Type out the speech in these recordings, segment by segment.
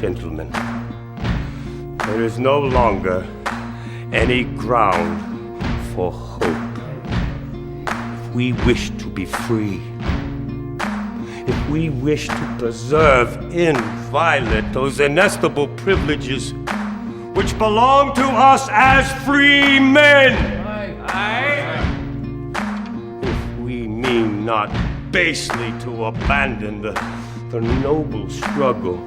gentlemen, there is no longer any ground for hope. If we wish to be free, if we wish to preserve inviolate those inestimable privileges which belong to us as free men, if we mean not basely to abandon the noble struggle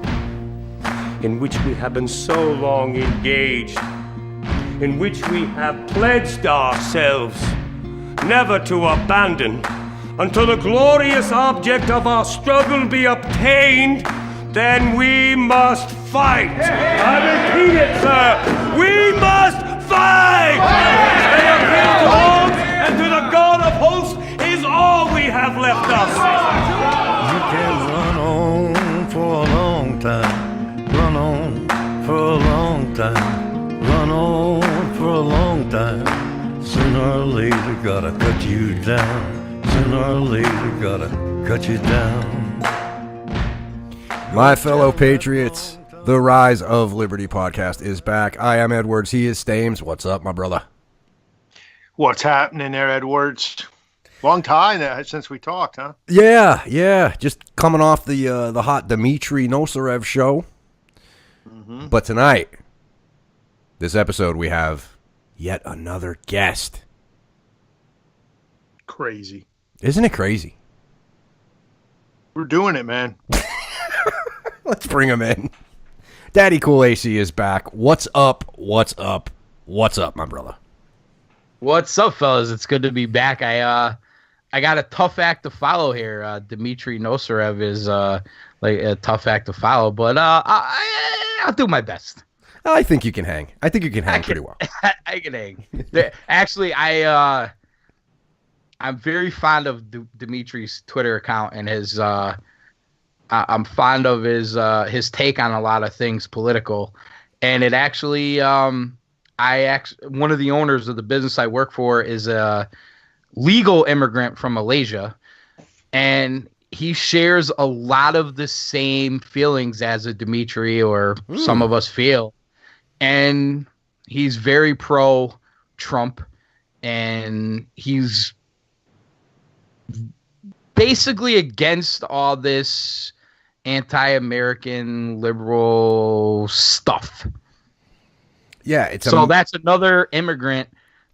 in which we have been so long engaged, in which we have pledged ourselves never to abandon until the glorious object of our struggle be obtained, then we must fight. I repeat it, sir. We must fight! Stay against arms, and to the God of hosts is all we have left us. You can run on for a long time, run on for a long time, run on for a long time. Sooner or later, gotta cut you down. Sooner or later, gotta cut you down. My fellow patriots, the Rise of Liberty podcast is back. I am Edwards. He is Stames. What's up, my brother? What's happening there, Edwards? Long time since we talked, huh? Yeah. Just coming off the hot Dmitry Nosarev show. Mm-hmm. But tonight, this episode, we have yet another guest. Crazy. Isn't it crazy? We're doing it, man. Let's bring him in. Daddy Cool AC is back. What's up? What's up? What's up, my brother? What's up, fellas? It's good to be back. I got a tough act to follow here. Dmitry Nosarev is like a tough act to follow, but I'll do my best. I think you can hang. I think you can hang pretty well. I can hang. Actually, I'm very fond of Dimitri's Twitter account and his. I'm fond of his take on a lot of things political, and it actually one of the owners of the business I work for is a legal immigrant from Malaysia, and he shares a lot of the same feelings as a Dmitry or some of us feel, and he's very pro Trump, and he's basically against all this anti-American liberal stuff. Yeah, that's another immigrant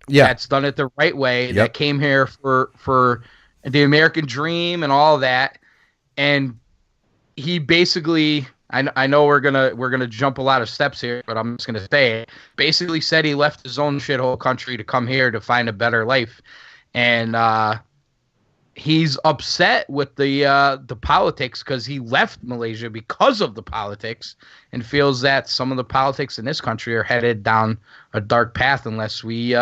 that's done it the right way, that came here for the American dream and all that. And he basically, I know we're gonna jump a lot of steps here, but I'm just gonna say it. Basically said he left his own shithole country to come here to find a better life, and he's upset with the politics because he left Malaysia because of the politics, and feels that some of the politics in this country are headed down a dark path unless we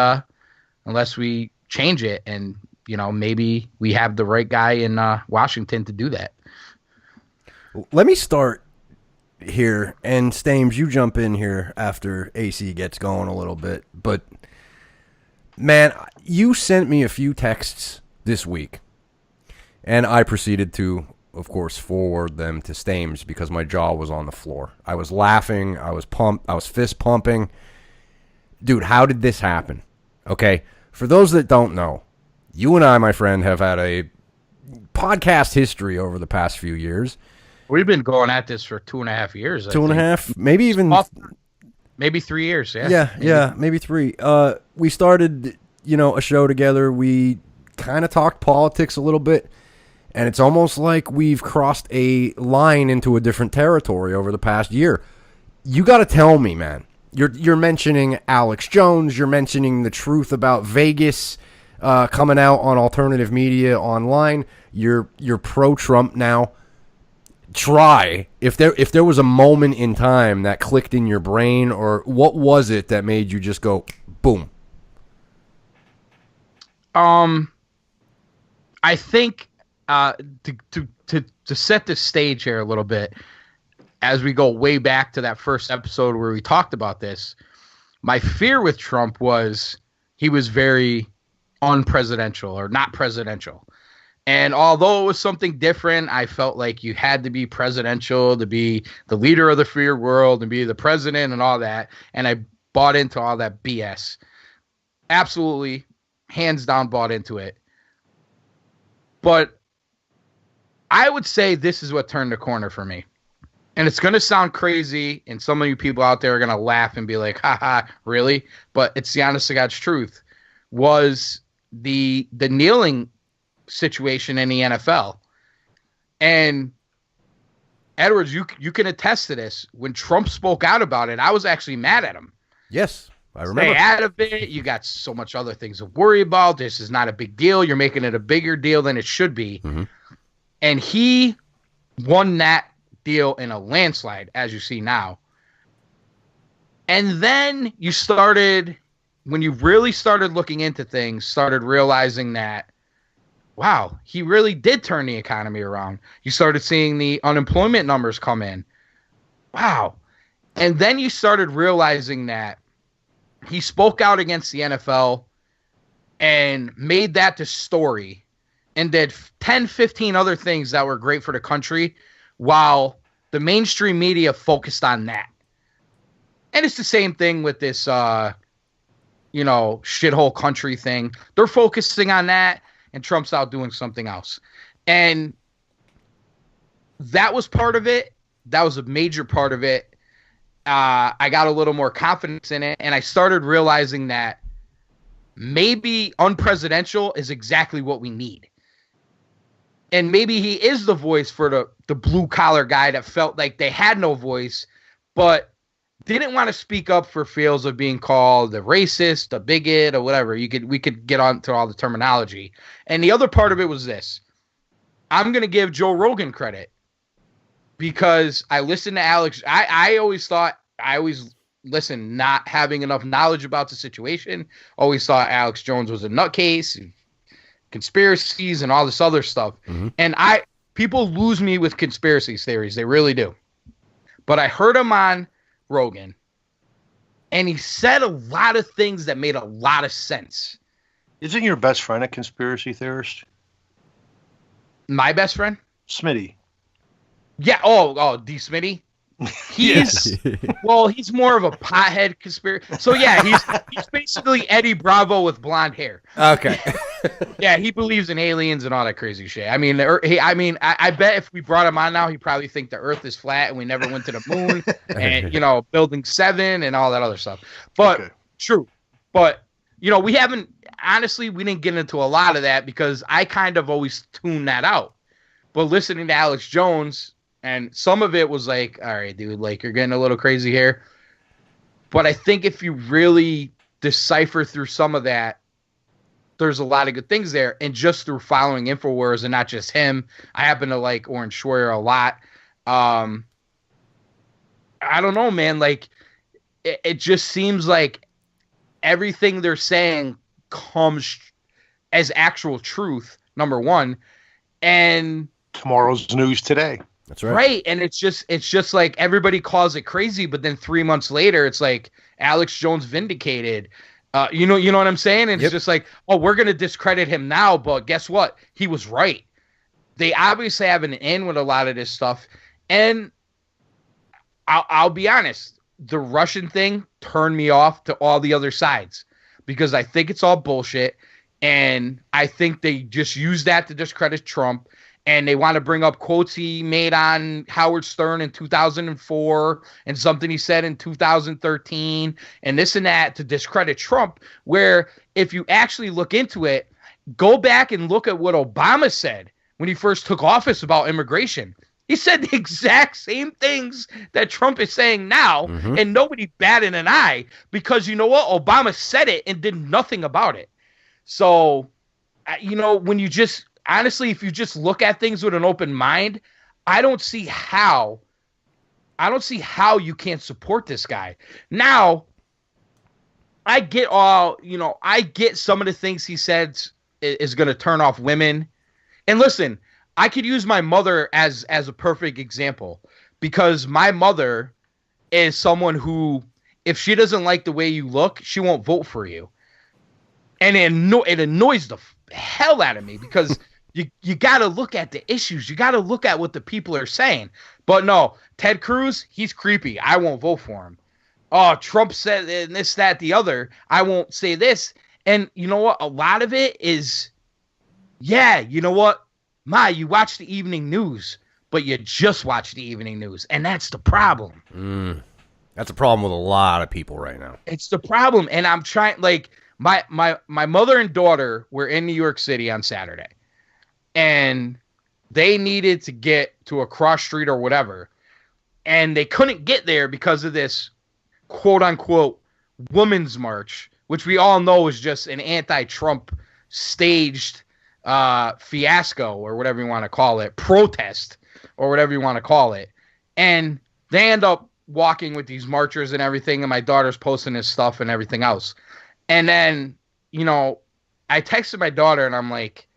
change it. And maybe we have the right guy in Washington to do that. Let me start here, and Stames, you jump in here after AC gets going a little bit. But man, you sent me a few texts this week. And I proceeded to, of course, forward them to Stames because my jaw was on the floor. I was laughing. I was pumped. I was fist pumping. Dude, how did this happen? Okay, for those that don't know, you and I, my friend, have had a podcast history over the past few years. We've been going at this for 2.5 years. 2.5, maybe even... Maybe 3 years, yeah. Yeah, maybe 3. We started, a show together. We kind of talked politics a little bit. And it's almost like we've crossed a line into a different territory over the past year. You got to tell me, man. You're mentioning Alex Jones. You're mentioning the truth about Vegas coming out on alternative media online. You're pro-Trump now. Try if there was a moment in time that clicked in your brain, or what was it that made you just go boom? I think. To set the stage here a little bit, as we go way back to that first episode where we talked about this, my fear with Trump was he was very unpresidential or not presidential. And although it was something different, I felt like you had to be presidential to be the leader of the free world and be the president and all that. And I bought into all that BS. Absolutely, hands down, bought into it. But I would say this is what turned the corner for me. And it's going to sound crazy, and some of you people out there are going to laugh and be like, haha, really? But it's the honest to God's truth, was the kneeling situation in the NFL. And Edwards, you can attest to this. When Trump spoke out about it, I was actually mad at him. Yes, I remember. Stay out of it. You got so much other things to worry about. This is not a big deal. You're making it a bigger deal than it should be. Mm-hmm. And he won that deal in a landslide, as you see now. And then you started, when you really started looking into things, started realizing that, wow, he really did turn the economy around. You started seeing the unemployment numbers come in. Wow. And then you started realizing that he spoke out against the NFL and made that the story and did 10, 15 other things that were great for the country while the mainstream media focused on that. And it's the same thing with this, shithole country thing. They're focusing on that, and Trump's out doing something else. And that was part of it. That was a major part of it. I got a little more confidence in it, and I started realizing that maybe unpresidential is exactly what we need. And maybe he is the voice for the blue-collar guy that felt like they had no voice, but didn't want to speak up for fears of being called a racist, a bigot, or whatever. We could get on to all the terminology. And the other part of it was this. I'm going to give Joe Rogan credit because I listened to Alex. I always listened not having enough knowledge about the situation. Always thought Alex Jones was a nutcase, conspiracies and all this other stuff. Mm-hmm. And people lose me with conspiracy theories. They really do. But I heard him on Rogan, and he said a lot of things that made a lot of sense. Isn't your best friend a conspiracy theorist? My best friend? Smitty. Yeah. Oh, D. Smitty. He's he's more of a pothead conspiracy. So yeah, he's basically Eddie Bravo with blonde hair. Okay. Yeah, he believes in aliens and all that crazy shit. I mean, I bet if we brought him on now, he'd probably think the Earth is flat and we never went to the moon, and Building 7 and all that other stuff. But true. But we didn't get into a lot of that because I kind of always tuned that out. But listening to Alex Jones. And some of it was like, all right, dude, like you're getting a little crazy here. But I think if you really decipher through some of that, there's a lot of good things there. And just through following InfoWars and not just him, I happen to like Oren Schroyer a lot. I don't know, man. Like it just seems like everything they're saying comes as actual truth, number one. And tomorrow's news today. That's right. Right. And it's just like everybody calls it crazy, but then 3 months later, it's like Alex Jones vindicated. You know what I'm saying? And It's just like, oh, we're going to discredit him now, but guess what? He was right. They obviously have an in with a lot of this stuff. And I'll be honest, the Russian thing turned me off to all the other sides because I think it's all bullshit. And I think they just use that to discredit Trump. And they want to bring up quotes he made on Howard Stern in 2004 and something he said in 2013 and this and that to discredit Trump, where if you actually look into it, go back and look at what Obama said when he first took office about immigration. He said the exact same things that Trump is saying now, and nobody batted an eye because you know what? Obama said it and did nothing about it. So, when you just... Honestly, if you just look at things with an open mind, I don't see how you can't support this guy. Now, I get some of the things he said is going to turn off women. And listen, I could use my mother as a perfect example because my mother is someone who, if she doesn't like the way you look, she won't vote for you. And it annoys the hell out of me because you got to look at the issues. You got to look at what the people are saying. But no, Ted Cruz, he's creepy. I won't vote for him. Oh, Trump said this, that, the other. I won't say this. And you know what? A lot of it is, yeah, you know what? You watch the evening news, but you just watch the evening news. And that's the problem. That's a problem with a lot of people right now. It's the problem. And I'm trying, like, my mother and daughter were in New York City on Saturday. And they needed to get to a cross street or whatever. And they couldn't get there because of this quote-unquote women's march, which we all know is just an anti-Trump staged fiasco or whatever you want to call it, protest or whatever you want to call it. And they end up walking with these marchers and everything, and my daughter's posting this stuff and everything else. And then, you know, I texted my daughter and I'm like,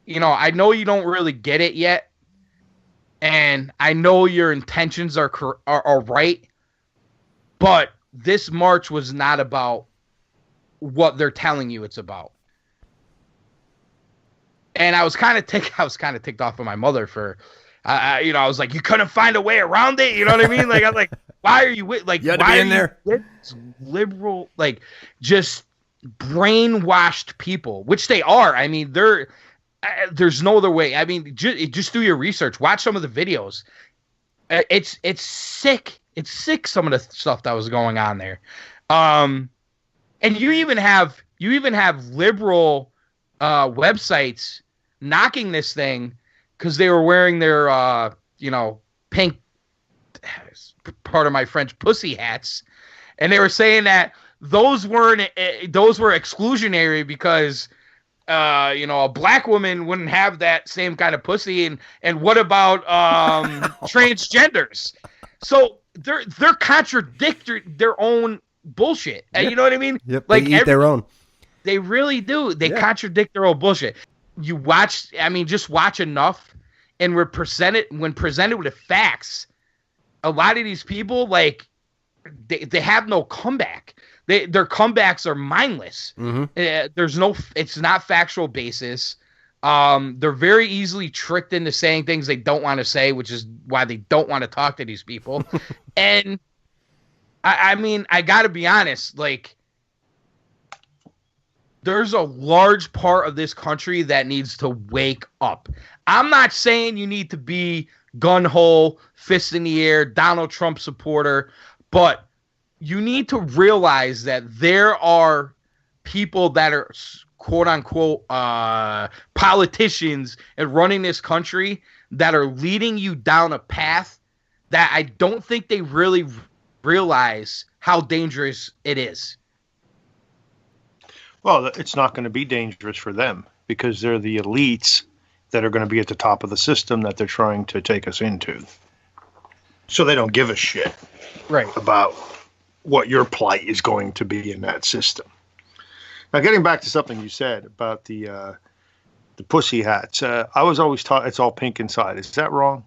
you know, I know you don't really get it yet, and I know your intentions are right, but this march was not about what they're telling you it's about. And I was kind of ticked off of my mother for, you know, I was like, you couldn't find a way around it. You know what I mean? Like, I'm like, why are you like, you had to why be are in there? You liberal, like, just brainwashed people, which they are. I mean, there's no other way. I mean, just do your research. Watch some of the videos. It's sick. It's sick, some of the stuff that was going on there. And you even have liberal websites knocking this thing because they were wearing their you know, pink, part of my French, pussy hats, and they were saying that those were exclusionary because you know, a black woman wouldn't have that same kind of pussy, and what about transgenders? So they're contradicting their own bullshit. Yep. You know what I mean? Yep. Like, they eat their own. They really do. They contradict their own bullshit. You watch, I mean, just watch enough, and when presented with the facts, a lot of these people, like, they have no comeback. Their comebacks are mindless. It's not factual basis. They're very easily tricked into saying things they don't want to say, which is why they don't want to talk to these people. And I mean, I got to be honest, like, there's a large part of this country that needs to wake up. I'm not saying you need to be gun-ho, fist in the air, Donald Trump supporter, but you need to realize that there are people that are quote-unquote politicians and running this country that are leading you down a path that I don't think they really realize how dangerous it is. Well, it's not going to be dangerous for them because they're the elites that are going to be at the top of the system that they're trying to take us into. So they don't give a shit about what your plight is going to be in that system. Now, getting back to something you said about the pussy hats, I was always taught it's all pink inside. Is that wrong?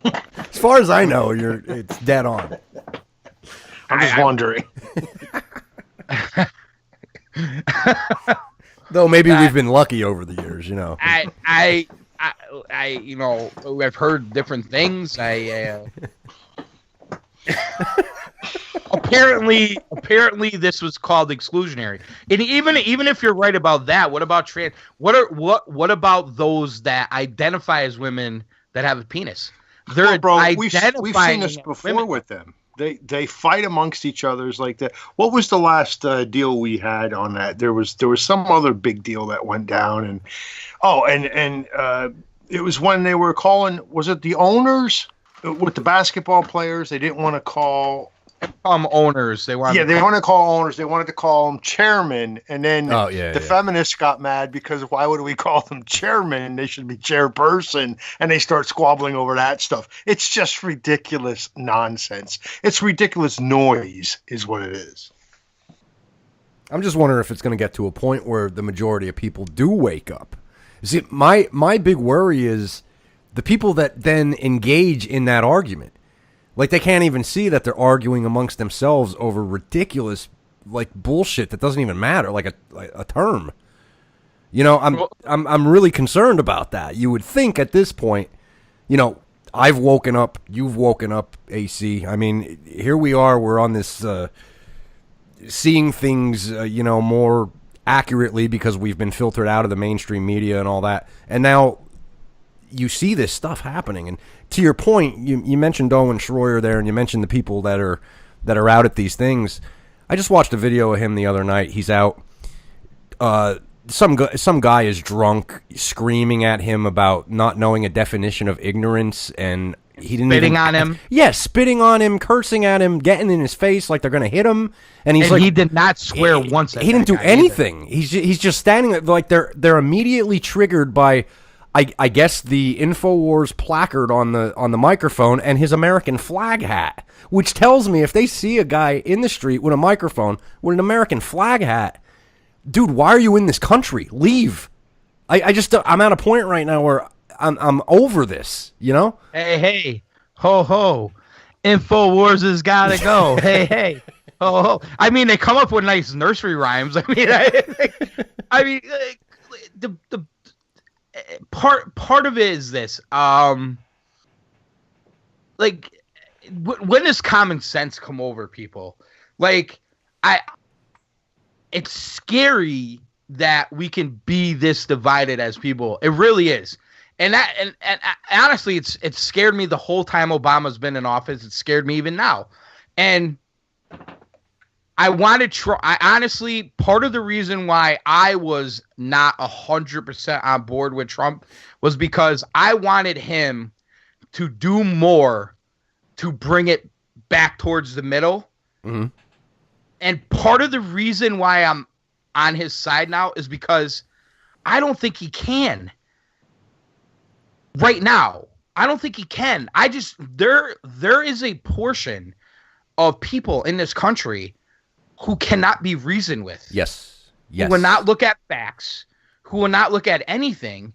As far as I know, it's dead on. I'm just wondering. Though maybe we've been lucky over the years, you know. I you know, I've heard different things. Apparently this was called exclusionary. And even if you're right about that, what about what about those that identify as women that have a penis? They're we've seen this before with them. They fight amongst each other like that. What was the last deal we had on that? There was some other big deal that went down, and it was when they were calling. Was it the owners with the basketball players? They didn't want to call owners. They want to call owners. They wanted to call them chairmen, and then the feminists got mad because why would we call them chairman? They should be chairperson, and they start squabbling over that stuff. It's just ridiculous nonsense. It's ridiculous noise, is what it is. I'm just wondering if it's going to get to a point where the majority of people do wake up. See, my big worry is the people that then engage in that argument. Like, they can't even see that they're arguing amongst themselves over ridiculous, like, bullshit that doesn't even matter, like a term. You know, I'm really concerned about that. You would think at this point, you know, I've woken up, you've woken up, AC. I mean, here we are. We're on this seeing things, you know, more accurately because we've been filtered out of the mainstream media and all that. And now you see this stuff happening. And to your point, you mentioned Owen Schroyer there, and you mentioned the people that are out at these things. I just watched a video of him the other night. He's out. Some guy is drunk, screaming at him about not knowing a definition of ignorance, and he didn't spitting on him. Yeah, spitting on him, cursing at him, getting in his face like they're gonna hit him, and he did not swear once. He didn't do anything. He's just standing there like they're immediately triggered by, I guess, the InfoWars placard on the microphone and his American flag hat, which tells me if they see a guy in the street with a microphone with an American flag hat, dude, why are you in this country? Leave. I'm at a point right now where I'm over this, you know? Hey, ho, ho. InfoWars has got to go. hey, ho, ho. I mean, they come up with nice nursery rhymes. I mean, the part of it is this. Like, when does common sense come over people? Like, it's scary that we can be this divided as people. It really is. And honestly, it's scared me the whole time Obama's been in office. It scared me even now. And I honestly, part of the reason why I was not 100% on board with Trump was because I wanted him to do more to bring it back towards the middle. Mm-hmm. And part of the reason why I'm on his side now is because I don't think he can. Right now, I don't think he can. There is a portion of people in this country who cannot be reasoned with. Yes. Who will not look at facts, who will not look at anything.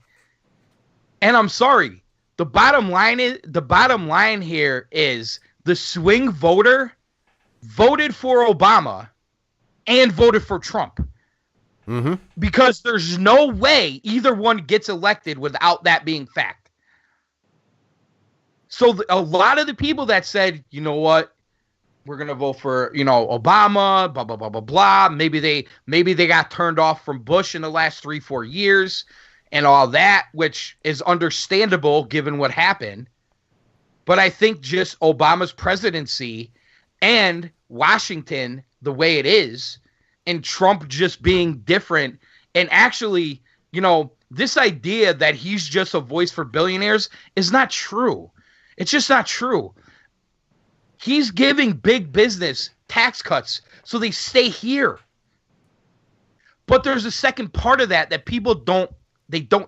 And I'm sorry, the bottom line here is the swing voter voted for Obama and voted for Trump. Mm-hmm. Because there's no way either one gets elected without that being fact. So a lot of the people that said, you know what, we're going to vote for, you know, Obama, blah, blah, blah, blah, blah. Maybe they got turned off from Bush in the last 3-4 years and all that, which is understandable given what happened. But I think just Obama's presidency and Washington the way it is, and Trump just being different, and actually, you know, this idea that he's just a voice for billionaires is not true. It's just not true. He's giving big business tax cuts so they stay here. But there's a second part of that people don't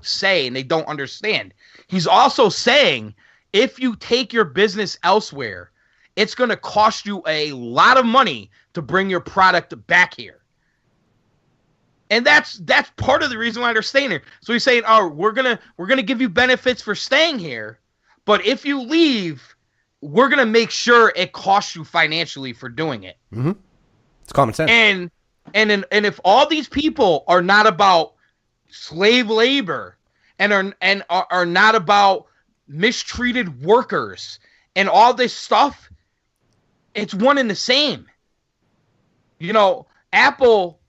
say and they don't understand. He's also saying if you take your business elsewhere, it's going to cost you a lot of money to bring your product back here. And that's part of the reason why they're staying here. So he's saying, "Oh, we're gonna give you benefits for staying here, but if you leave, we're gonna make sure it costs you financially for doing it." Mm-hmm. It's common sense. And if all these people are not about slave labor and are not about mistreated workers and all this stuff, it's one and the same. You know, Apple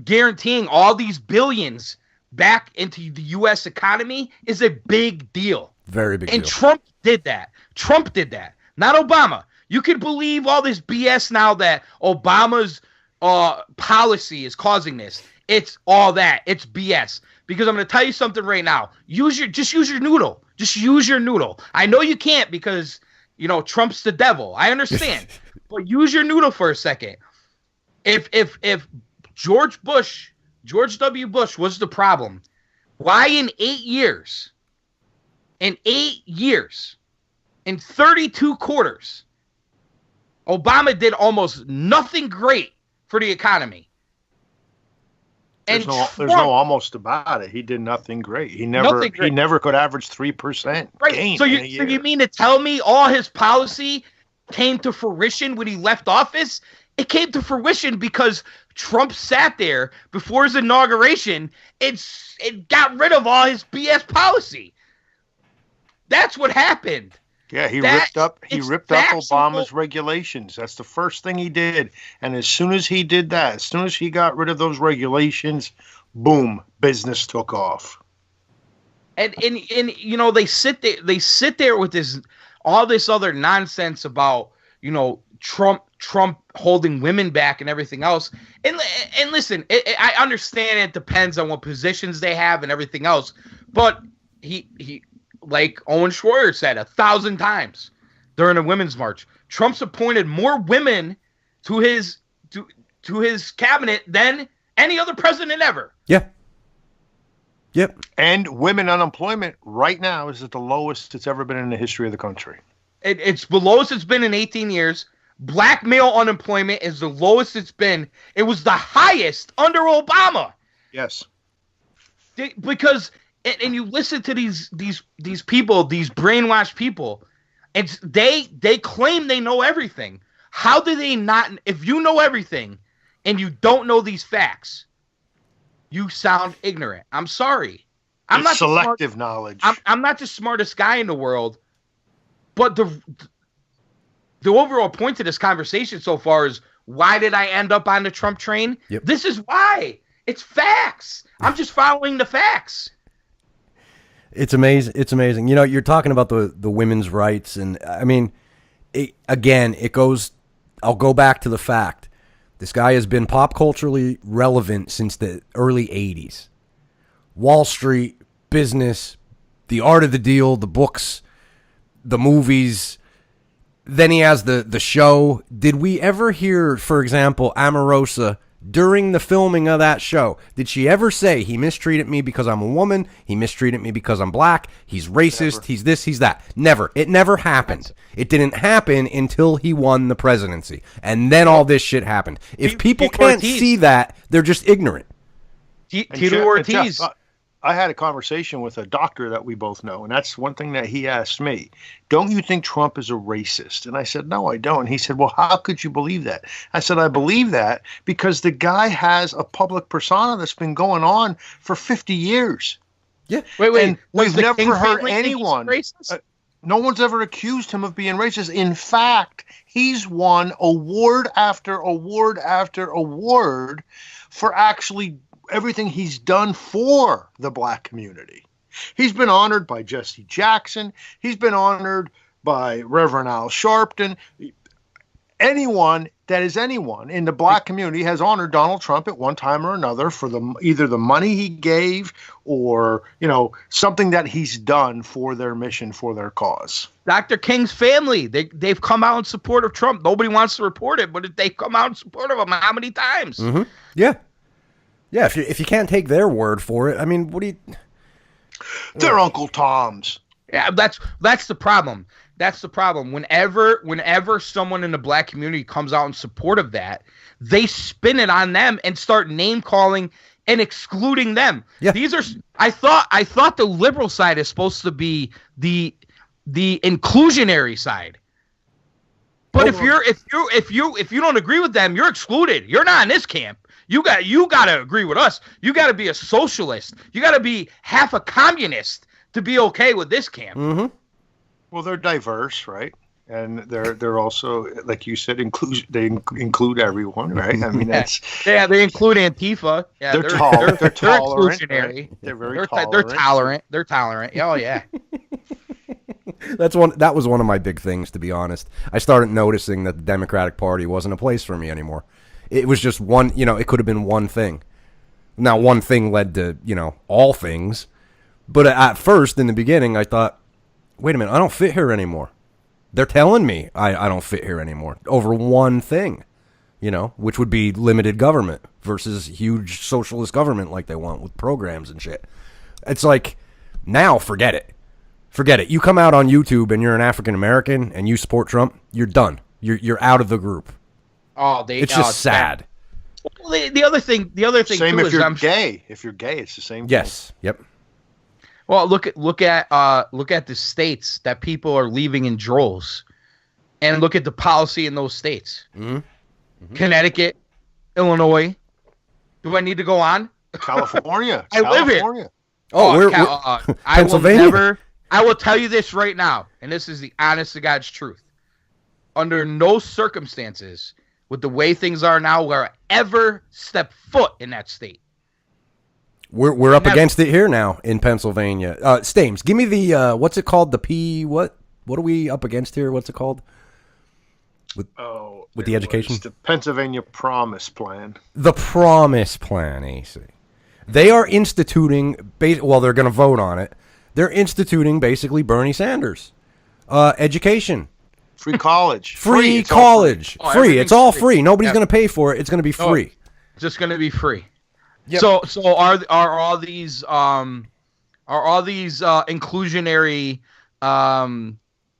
guaranteeing all these billions back into the U.S. economy is a big deal. Very big deal. And Trump did that. Not Obama. You can believe all this BS now that Obama's policy is causing this. It's all that. It's BS. Because I'm going to tell you something right now. Just use your noodle. Just use your noodle. I know you can't because, you know, Trump's the devil. I understand. But use your noodle for a second. If George W. Bush was the problem, why in 8 years, in 32 quarters, Obama did almost nothing great for the economy? There's no almost about it. He did nothing great. He never could average 3% gain. So you mean to tell me all his policy came to fruition when he left office? It came to fruition because Trump sat there before his inauguration and got rid of all his BS policy. That's what happened. Yeah, he ripped up Obama's regulations. That's the first thing he did. And as soon as he did that, as soon as he got rid of those regulations, boom, business took off. And you know, they sit there with all this other nonsense about, you know, Trump holding women back and everything else. And listen, I understand it depends on what positions they have and everything else, but he like Owen Schroyer said 1,000 times during a women's march, Trump's appointed more women to his cabinet than any other president ever. Yeah. Yep. And women unemployment right now is at the lowest it's ever been in the history of the country. It's the lowest it's been in 18 years. Black male unemployment is the lowest it's been. It was the highest under Obama. Yes. Because and you listen to these people, these brainwashed people, and they claim they know everything. How do they not? If you know everything and you don't know these facts, you sound ignorant. I'm sorry. I'm not selective knowledge. I'm not the smartest guy in the world, but the overall point to this conversation so far is, why did I end up on the Trump train? Yep. This is why. It's facts. I'm just following the facts. It's amazing. It's amazing. You know, you're talking about the women's rights, and I mean, it goes. I'll go back to the fact this guy has been pop culturally relevant since the early '80s. Wall Street, business, The Art of the Deal, the books, the movies. Then he has the show. Did we ever hear, for example, Omarosa during the filming of that show? Did she ever say, he mistreated me because I'm a woman, he mistreated me because I'm black, he's racist, never. He's this, he's that? Never. It never happened. It didn't happen until he won the presidency. And then all this shit happened. If people can't see that, they're just ignorant. Tito Ortiz. I had a conversation with a doctor that we both know, and that's one thing that he asked me. Don't you think Trump is a racist? And I said, no, I don't. And he said, well, how could you believe that? I said, I believe that because the guy has a public persona that's been going on for 50 years. Yeah. Wait. And we've never heard anyone. No one's ever accused him of being racist. In fact, he's won award after award after award for actually everything he's done for the black community. He's been honored by Jesse Jackson. He's been honored by Reverend Al Sharpton. Anyone that is anyone in the black community has honored Donald Trump at one time or another for either the money he gave or, you know, something that he's done for their mission, for their cause. Dr. King's family, they've come out in support of Trump. Nobody wants to report it, but they've come out in support of him how many times? Mm-hmm. Yeah. Yeah, if you can't take their word for it, I mean, what do you... They're Uncle Toms. Yeah, that's the problem. That's the problem. Whenever someone in the black community comes out in support of that, they spin it on them and start name calling and excluding them. Yeah. These are I thought the liberal side is supposed to be the inclusionary side. But if you don't agree with them, you're excluded. You're not in this camp. You got to agree with us. You got to be a socialist. You got to be half a communist to be okay with this camp. Mm-hmm. Well, they're diverse, right? And they're also, like you said, they include everyone, right? I mean, that's they include Antifa. Yeah, they're tolerant. They're inclusionary. Right? They're very tolerant. They're tolerant. Oh yeah. That was one of my big things, to be honest. I started noticing that the Democratic Party wasn't a place for me anymore. It was just one, you know, it could have been one thing. Now, one thing led to, you know, all things. But at first, in the beginning, I thought, wait a minute, I don't fit here anymore. They're telling me I don't fit here anymore over one thing, you know, which would be limited government versus huge socialist government like they want with programs and shit. It's like, now forget it. Forget it. You come out on YouTube and you're an African American and you support Trump, you're done. You're out of the group. Oh, it's just sad. Well, the other thing same too if you're gay. If you're gay, it's the same. Yes. Thing. Yep. Well, look at the states that people are leaving in droves, and look at the policy in those states. Mm-hmm. Mm-hmm. Connecticut, Illinois, Do I need to go on? California. I live here. Oh, we're Pennsylvania. I will tell you this right now, and this is the honest to God's truth. Under no circumstances, with the way things are now, will I ever step foot in that state. We're up against it here now in Pennsylvania. Stames, give me the what's it called? The P what? What are we up against here? What's it called? With the education? The Pennsylvania Promise Plan. The Promise Plan, AC. They are instituting, well, they're going to vote on it. They're instituting basically Bernie Sanders. Education. Free college. Free college. Free. It's all free. Nobody's going to pay for it. It's going to be free. Just going to be free. Yep. So are all these inclusionary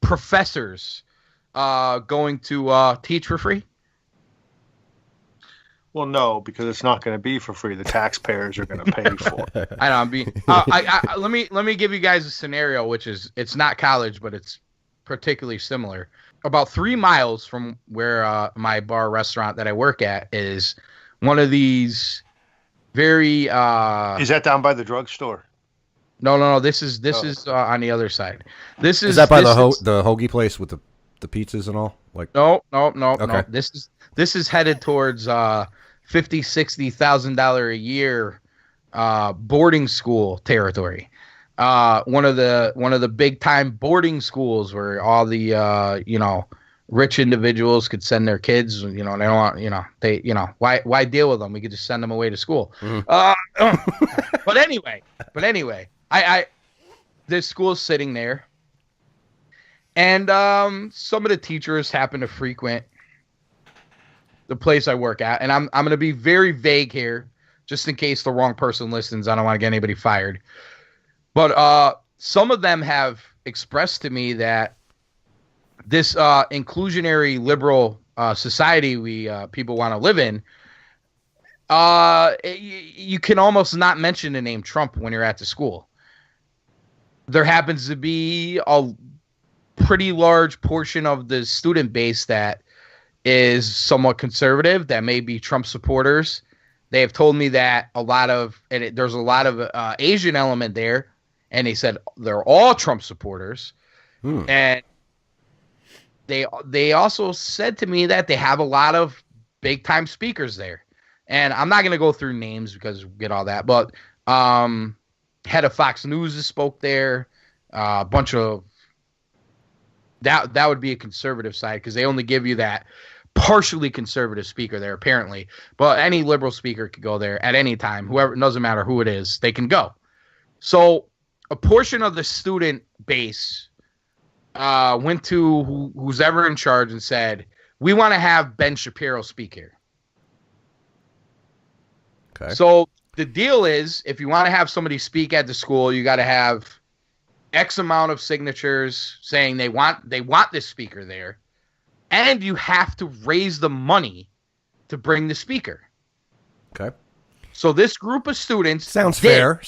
professors going to teach for free? Well, no, because it's not going to be for free. The taxpayers are going to pay for it. I know. Let me give you guys a scenario, which is it's not college, but it's particularly similar. About 3 miles from where my bar restaurant that I work at is one of these very. Is that down by the drugstore? No. This is on the other side. Is that by the hoagie place with the pizzas and all? Like no. Okay. No. This is headed towards $50,000-$60,000 a year boarding school territory. One of the big time boarding schools where all the rich individuals could send their kids. They don't want why deal with them? We could just send them away to school. Mm-hmm. But anyway, I this school is sitting there, and some of the teachers happen to frequent the place I work at, and I'm going to be very vague here, just in case the wrong person listens. I don't want to get anybody fired. But some of them have expressed to me that this inclusionary liberal society people want to live in, you can almost not mention the name Trump when you're at the school. There happens to be a pretty large portion of the student base that is somewhat conservative, that may be Trump supporters. They have told me that there's a lot of Asian element there, and they said they're all Trump supporters. And they also said to me that they have a lot of big time speakers there. And I'm not going to go through names because we get all that, but head of Fox News has spoke there. A bunch of that would be a conservative side because they only give you that partially conservative speaker there apparently. But any liberal speaker could go there at any time. Whoever, it doesn't matter who it is, they can go. So a portion of the student base went to who's ever in charge and said, we want to have Ben Shapiro speak here. Okay. So the deal is, if you want to have somebody speak at the school, you got to have X amount of signatures saying they want this speaker there, and you have to raise the money to bring the speaker. Okay. So this group of students sounds fair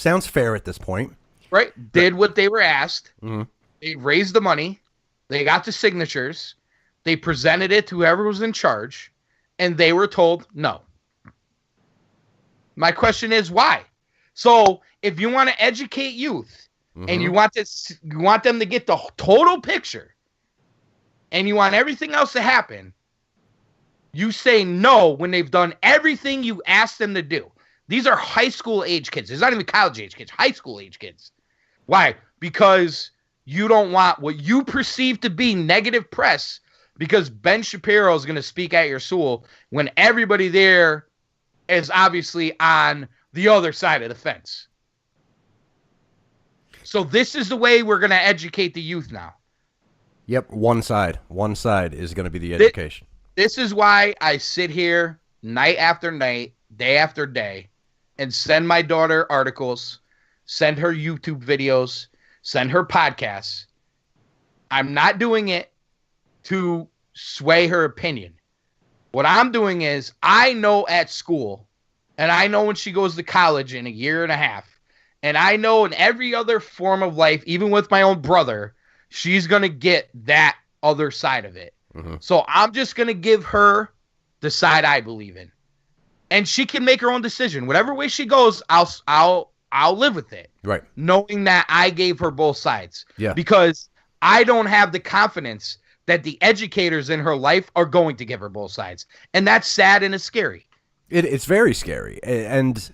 at this point. Right? Did what they were asked. Mm-hmm. They raised the money. They got the signatures. They presented it to whoever was in charge, and they were told no. My question is why? So if you want to educate youth, mm-hmm. and you want them to get the total picture, and you want everything else to happen, you say no when they've done everything you asked them to do. These are high school age kids. It's not even college age kids, high school age kids. Why? Because you don't want what you perceive to be negative press because Ben Shapiro is going to speak at your school when everybody there is obviously on the other side of the fence. So this is the way we're going to educate the youth now. Yep, one side. One side is going to be the education. This is why I sit here night after night, day after day, and send my daughter articles, send her YouTube videos, send her podcasts. I'm not doing it to sway her opinion. What I'm doing is I know at school, and I know when she goes to college in a year and a half, and I know in every other form of life, even with my own brother, she's going to get that other side of it. Mm-hmm. So I'm just going to give her the side I believe in. and she can make her own decision. Whatever way she goes, I'll live with it. Right. Knowing that I gave her both sides. Yeah. Because I don't have the confidence that the educators in her life are going to give her both sides. And that's sad and it's scary. It's very scary. And,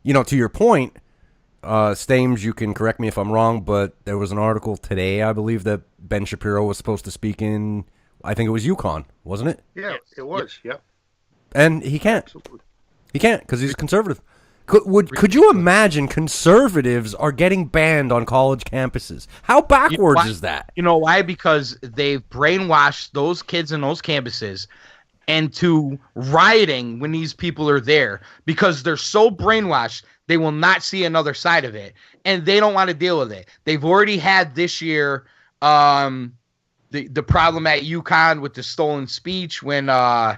to your point, Stames, you can correct me if I'm wrong, but there was an article today, I believe, that Ben Shapiro was supposed to speak in, I think it was UConn, wasn't it? Yeah, it was. Yep. And he can't. Absolutely. He can't because he's conservative. Could you imagine conservatives are getting banned on college campuses? How backwards is that? You know why? Because they've brainwashed those kids in those campuses into rioting when these people are there because they're so brainwashed they will not see another side of it and they don't want to deal with it. They've already had this year the problem at UConn with the stolen speech when I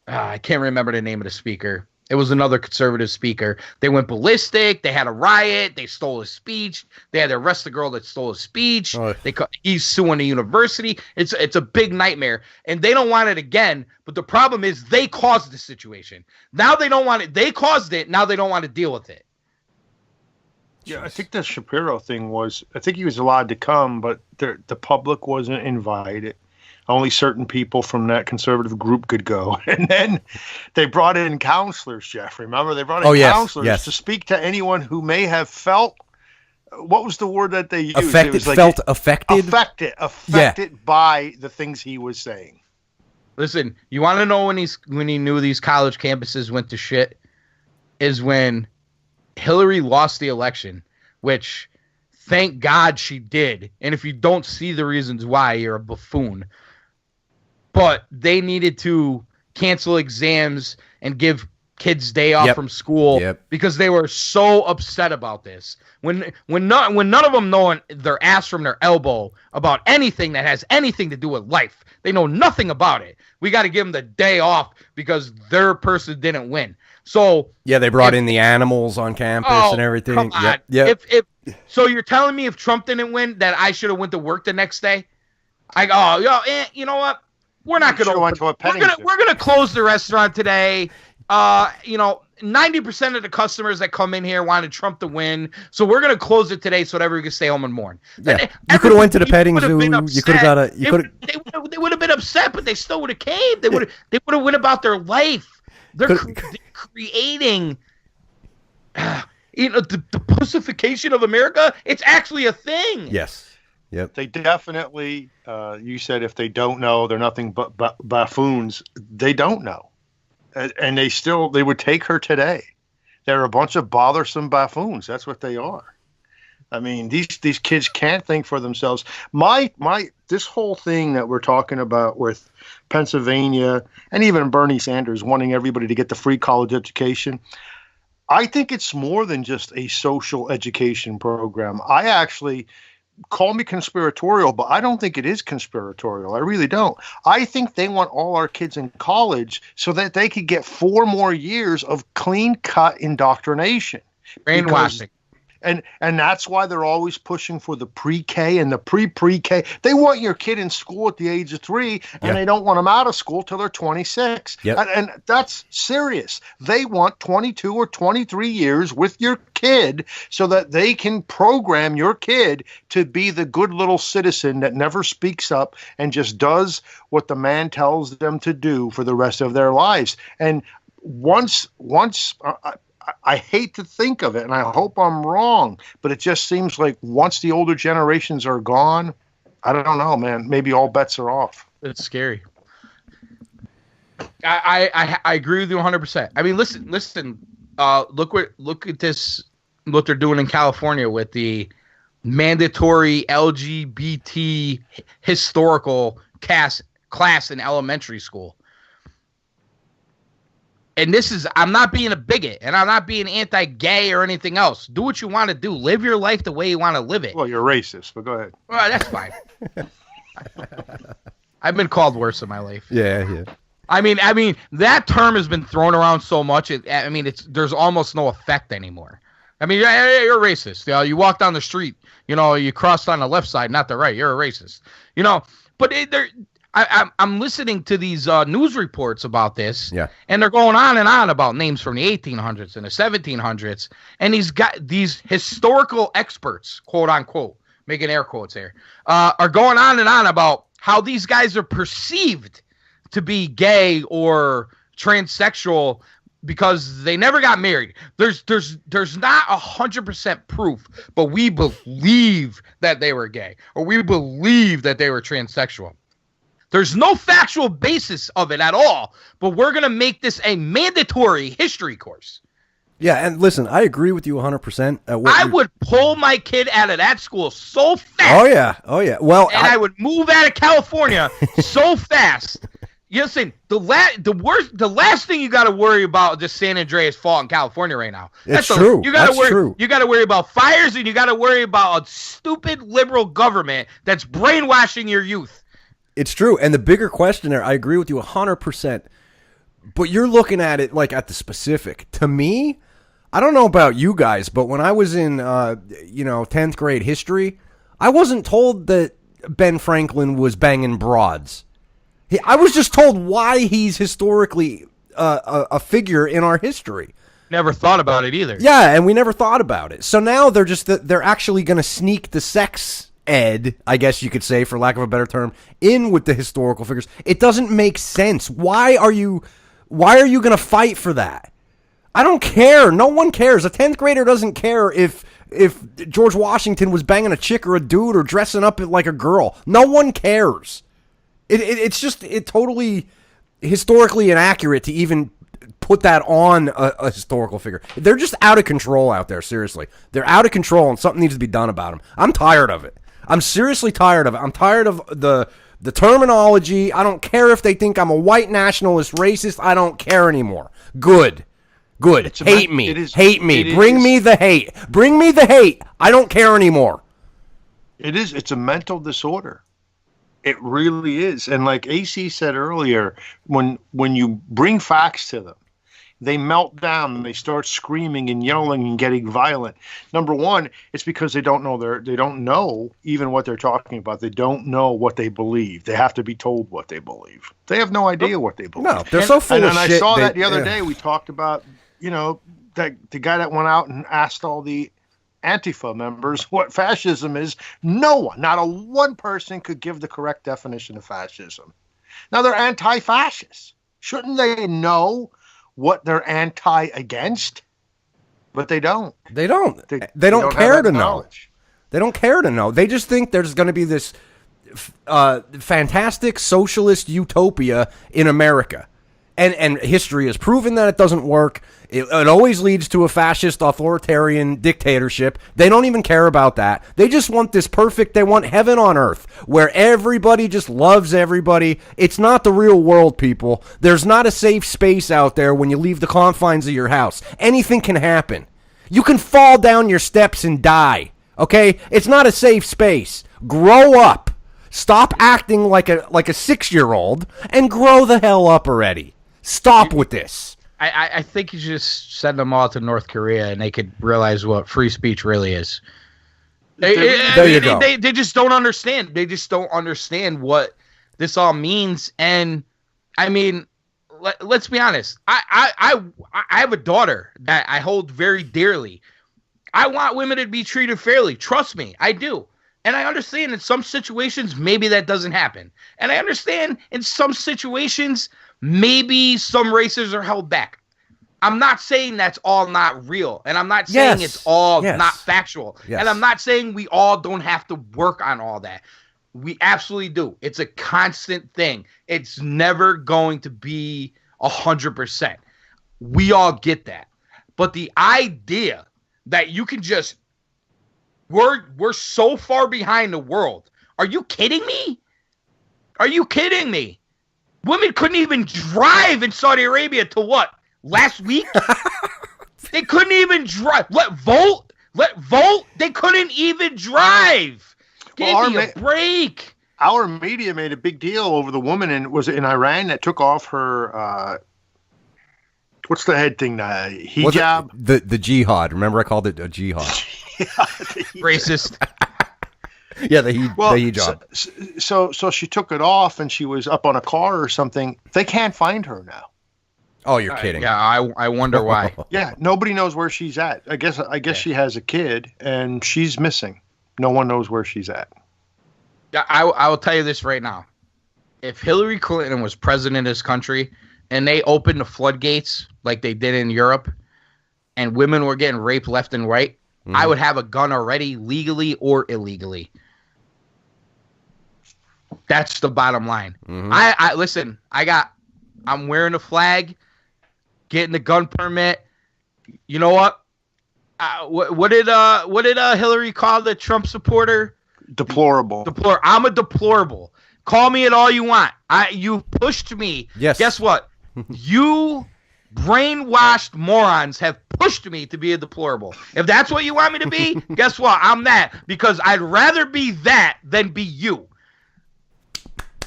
can't remember the name of the speaker. It was another conservative speaker. They went ballistic. They had a riot. They stole his speech. They had to arrest the girl that stole his speech. Oh. He's suing the university. It's a big nightmare, and they don't want it again. But the problem is they caused the situation. Now they don't want it. They caused it. Now they don't want to deal with it. Yeah, I think the Shapiro thing was, I think he was allowed to come, but the public wasn't invited. Only certain people from that conservative group could go. And then they brought in counselors, Jeff. Remember? They brought in counselors to speak to anyone who may have felt, what was the word that they used? Affected, affected by the things he was saying. Listen, you want to know when he knew these college campuses went to shit? Is when Hillary lost the election, which thank God she did. And if you don't see the reasons why, you're a buffoon. But they needed to cancel exams and give kids day off from school because they were so upset about this. When none of them know their ass from their elbow about anything that has anything to do with life, they know nothing about it. We got to give them the day off because their person didn't win. So they brought in the animals on campus and everything. Come on. So you're telling me if Trump didn't win that I should have went to work the next day? You know what? We're not going to. We're going to close the restaurant today. 90% of the customers that come in here wanted Trump to win, so we're going to close it today so that everyone can stay home and mourn. Yeah, you could have went to the petting zoo. You could have got a. They would have been upset, but they still would have came. They would have went about their life. They're creating. The pussification of America. It's actually a thing. Yes. Yep. They definitely, you said if they don't know, they're nothing but buffoons. They don't know. And they would take her today. They're a bunch of bothersome buffoons. That's what they are. I mean, these kids can't think for themselves. This whole thing that we're talking about with Pennsylvania and even Bernie Sanders wanting everybody to get the free college education, I think it's more than just a social education program. I actually, call me conspiratorial, but I don't think it is conspiratorial. I really don't. I think they want all our kids in college so that they could get 4 more years of clean-cut indoctrination. Brainwashing. And that's why they're always pushing for the pre-K and the pre-K. They want your kid in school at the age of 3, and they don't want them out of school till they're 26. Yep. And that's serious. They want 22 or 23 years with your kid so that they can program your kid to be the good little citizen that never speaks up and just does what the man tells them to do for the rest of their lives. And once I hate to think of it, and I hope I'm wrong, but it just seems like once the older generations are gone, I don't know, man. Maybe all bets are off. It's scary. I agree with you 100%. I mean, listen. Look at this. What they're doing in California with the mandatory LGBT historical class in elementary school. And I'm not being a bigot, and I'm not being anti-gay or anything else. Do what you want to do. Live your life the way you want to live it. Well, you're racist, but go ahead. Well, that's fine. I've been called worse in my life. Yeah. I mean, that term has been thrown around so much. There's almost no effect anymore. I mean, you're a racist. You walk down the street, you crossed on the left side, not the right. You're a racist. But I'm listening to these news reports about this, Yeah. and they're going on and on about names from the 1800s and the 1700s, and these historical experts, quote unquote, making air quotes here, are going on and on about how these guys are perceived to be gay or transsexual because they never got married. There's not 100% proof, but we believe that they were gay or we believe that they were transsexual. There's no factual basis of it at all, but we're going to make this a mandatory history course. Yeah, and listen, I agree with you 100%. I would pull my kid out of that school so fast. Oh yeah. Well, and I would move out of California so fast. You listen, the last thing you got to worry about is San Andreas Fault in California right now. That's true. You got to worry. True. You got to worry about fires, and you got to worry about a stupid liberal government that's brainwashing your youth. It's true. And the bigger question there, I agree with you 100%. But you're looking at it like at the specific. To me, I don't know about you guys, but when I was in 10th grade history, I wasn't told that Ben Franklin was banging broads. I was just told why he's historically a figure in our history. Never thought about it either. Yeah, and we never thought about it. So now they're actually going to sneak the sex ed, I guess you could say, for lack of a better term, in with the historical figures. It doesn't make sense. Why are you going to fight for that? I don't care. No one cares. A 10th grader doesn't care if George Washington was banging a chick or a dude or dressing up like a girl. No one cares. It's just totally historically inaccurate to even put that on a historical figure. They're just out of control out there, seriously. They're out of control, and something needs to be done about them. I'm tired of it. I'm seriously tired of it. I'm tired of the terminology. I don't care if they think I'm a white nationalist, racist. I don't care anymore. Good. Hate me. Bring me the hate. Bring me the hate. I don't care anymore. It's a mental disorder. It really is. And like AC said earlier, when you bring facts to them, they melt down and they start screaming and yelling and getting violent. Number one, it's because they don't know even what they're talking about. They don't know what they believe. They have to be told what they believe. They have no idea what they believe. No, they're so full of shit. And I saw that the other day. We talked about, that the guy that went out and asked all the Antifa members what fascism is. No one, not a one person could give the correct definition of fascism. Now they're anti-fascists. Shouldn't they know what they're anti-against? But they don't. They don't. They don't care to know. They don't care to know. They just think there's going to be this fantastic socialist utopia in America. And history has proven that it doesn't work. It always leads to a fascist authoritarian dictatorship. They don't even care about that. They just want this perfect, they want heaven on earth, where everybody just loves everybody. It's not the real world, people. There's not a safe space out there when you leave the confines of your house. Anything can happen. You can fall down your steps and die, okay? It's not a safe space. Grow up. Stop acting like a 6-year-old and grow the hell up already. Stop with this. I think you just send them all to North Korea and they could realize what free speech really is. There you go. They just don't understand. They just don't understand what this all means. And I mean, let's be honest. I have a daughter that I hold very dearly. I want women to be treated fairly. Trust me, I do. And I understand in some situations, maybe that doesn't happen. And I understand in some situations, maybe some races are held back. I'm not saying that's all not real. And I'm not saying it's all not factual. Yes. And I'm not saying we all don't have to work on all that. We absolutely do. It's a constant thing. It's never going to be 100%. We all get that. But the idea that you can just We're so far behind the world. Are you kidding me? Are you kidding me? Women couldn't even drive in Saudi Arabia till what? Last week? They couldn't even drive. Let vote. They couldn't even drive. Give me a break. Our media made a big deal over the woman in Iran that took off her what's the head thing? Hijab. The jihad. Remember I called it a jihad. Racist. Yeah, the hijab. So she took it off and she was up on a car or something. They can't find her now. Oh, you're kidding. Yeah, I wonder why. Yeah, nobody knows where she's at. I guess she has a kid and she's missing. No one knows where she's at. Yeah, I will tell you this right now. If Hillary Clinton was president of this country and they opened the floodgates like they did in Europe and women were getting raped left and right, I would have a gun already, legally or illegally. That's the bottom line. I listen, I'm wearing a flag, getting the gun permit. You know what? What did Hillary call the Trump supporter? Deplorable. I'm a deplorable. Call me it all you want. You pushed me. Yes. Guess what? You brainwashed morons have pushed me to be a deplorable. If that's what you want me to be, guess what? I'm that. Because I'd rather be that than be you.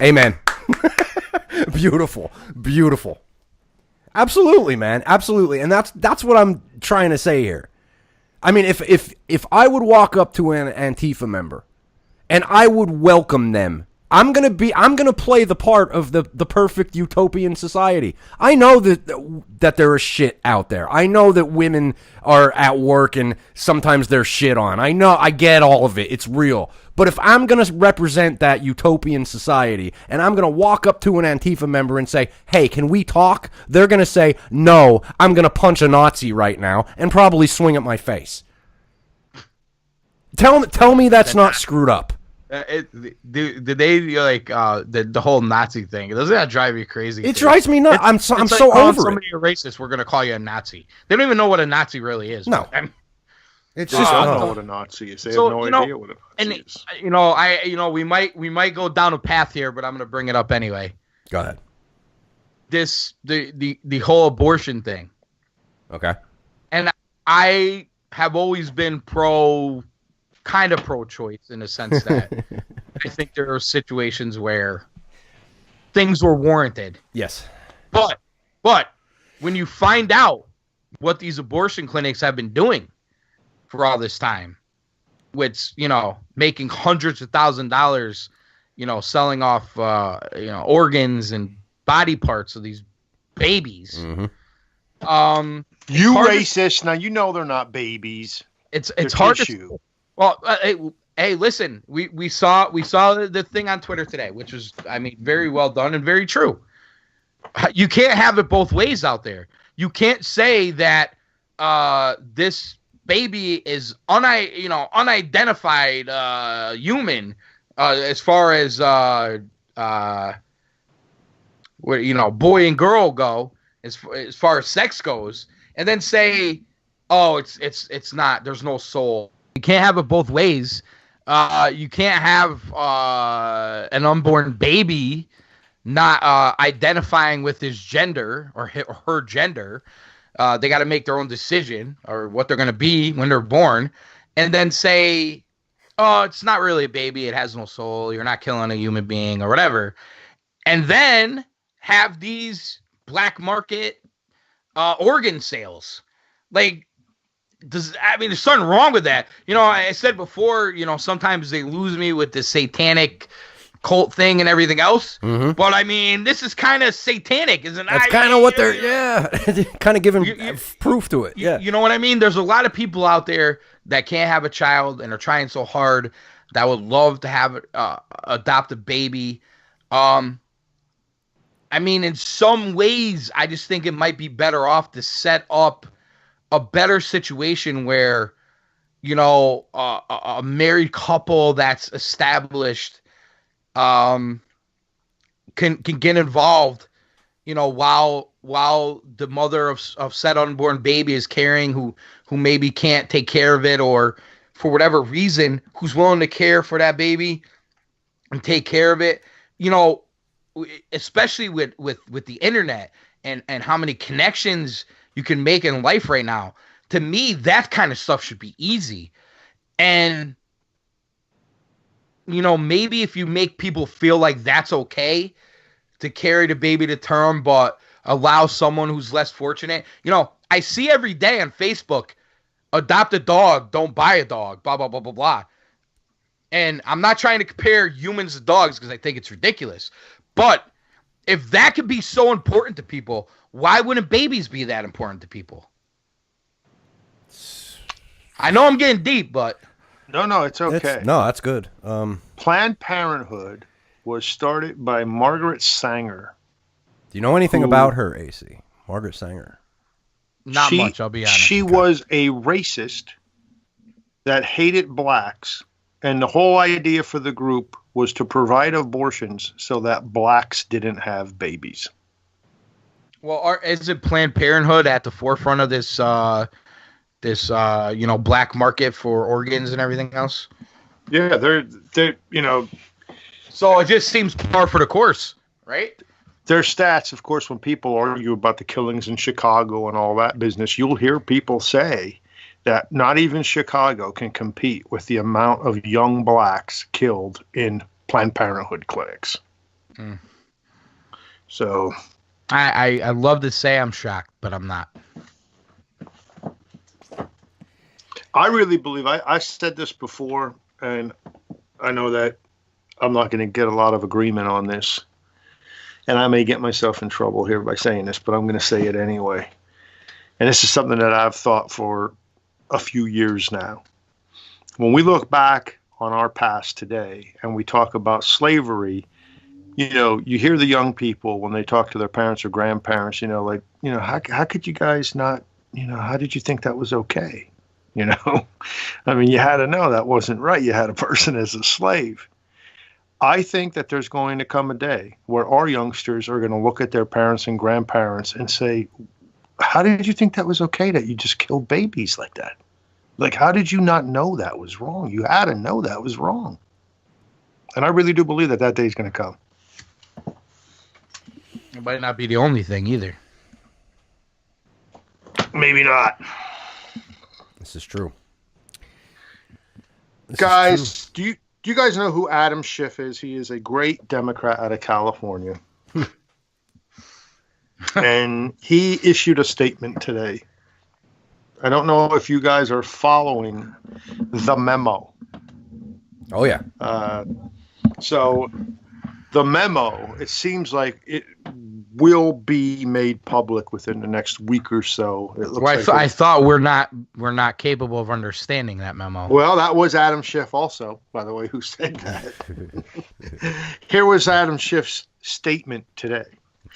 Amen. Beautiful. Beautiful. Absolutely, man. Absolutely. And that's what I'm trying to say here. I mean, if I would walk up to an Antifa member and I would welcome them, I'm gonna play the part of the perfect utopian society. I know that there is shit out there. I know that women are at work and sometimes they're shit on. I get all of it. It's real. But if I'm gonna represent that utopian society and I'm gonna walk up to an Antifa member and say, "Hey, can we talk?" They're gonna say, "No, I'm gonna punch a Nazi right now," and probably swing at my face. Tell me that's not screwed up. Did they like the whole Nazi thing? Doesn't that drive you crazy? It drives me nuts. I'm so like over somebody a racist. We're gonna call you a Nazi. They don't even know what a Nazi really is. No, it's just I don't know what a Nazi is. They have no idea what a Nazi is. We might go down a path here, but I'm gonna bring it up anyway. Go ahead. The whole abortion thing. Okay. And I have always been kind of pro-choice in the sense that I think there are situations where things were warranted. Yes. But when you find out what these abortion clinics have been doing for all this time, which, making hundreds of $1,000s, selling off, organs and body parts of these babies. Mm-hmm. You racist. Now, you know they're not babies. It's hard to... Well, hey, listen. We saw the thing on Twitter today, which was, very well done and very true. You can't have it both ways out there. You can't say that this baby is unidentified human as far as boy and girl go as far as sex goes, and then say, oh, it's not. There's no soul. You can't have it both ways. You can't have an unborn baby not identifying with his gender or her gender. They got to make their own decision or what they're going to be when they're born, and then say, oh, it's not really a baby. It has no soul. You're not killing a human being or whatever. And then have these black market organ sales. Like, there's something wrong with that. I said before, sometimes they lose me with the satanic cult thing and everything else. Mm-hmm. But this is kind of satanic, isn't it? That's kind of what they're, kind of giving proof to it. Yeah. You know what I mean? There's a lot of people out there that can't have a child and are trying so hard that would love to have adopt a baby. In some ways, I just think it might be better off to set up a better situation where, a married couple that's established can get involved, while the mother of said unborn baby is carrying, who maybe can't take care of it, or for whatever reason, who's willing to care for that baby and take care of it. Especially with the internet and how many connections you can make in life right now. To me, that kind of stuff should be easy. And, maybe if you make people feel like that's okay to carry the baby to term, but allow someone who's less fortunate. I see every day on Facebook, adopt a dog, don't buy a dog, blah, blah, blah, blah, blah. And I'm not trying to compare humans to dogs because I think it's ridiculous. But if that could be so important to people, why wouldn't babies be that important to people? I know I'm getting deep, but... No, it's okay. That's good. Planned Parenthood was started by Margaret Sanger. Do you know anything about her, AC? Margaret Sanger. Not much, I'll be honest. She was a racist that hated blacks, and the whole idea for the group was to provide abortions so that blacks didn't have babies. Well, is it Planned Parenthood at the forefront of this, black market for organs and everything else? Yeah, they're. So it just seems par for the course, right? Their stats, of course, when people argue about the killings in Chicago and all that business, you'll hear people say that not even Chicago can compete with the amount of young blacks killed in Planned Parenthood clinics. Mm. So, I love to say I'm shocked, but I'm not. I really believe, I said this before, and I know that I'm not going to get a lot of agreement on this. And I may get myself in trouble here by saying this, but I'm going to say it anyway. And this is something that I've thought for a few years now. When we look back on our past today and we talk about slavery, you hear the young people when they talk to their parents or grandparents, how could you guys not, how did you think that was okay? I mean, you had to know that wasn't right. You had a person as a slave. I think that there's going to come a day where our youngsters are going to look at their parents and grandparents and say, how did you think that was okay that you just killed babies like that? Like, how did you not know that was wrong? You had to know that was wrong. And I really do believe that day is going to come. It might not be the only thing either. Maybe not. This is true. Guys, do you guys know who Adam Schiff is? He is a great Democrat out of California. And he issued a statement today. I don't know if you guys are following the memo. Oh, yeah. So the memo, it seems like it will be made public within the next week or so. It looks I thought we're not capable of understanding that memo. Well, that was Adam Schiff also, by the way, who said that. Here was Adam Schiff's statement today.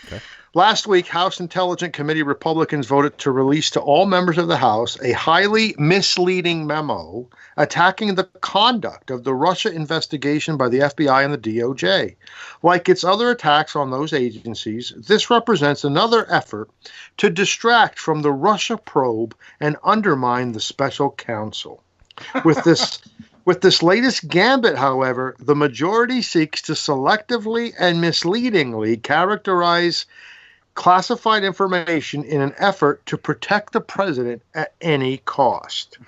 Okay. Last week, House Intelligence Committee Republicans voted to release to all members of the House a highly misleading memo attacking the conduct of the Russia investigation by the FBI and the DOJ. Like its other attacks on those agencies, this represents another effort to distract from the Russia probe and undermine the special counsel. With this latest gambit, however, the majority seeks to selectively and misleadingly characterize classified information in an effort to protect the president at any cost.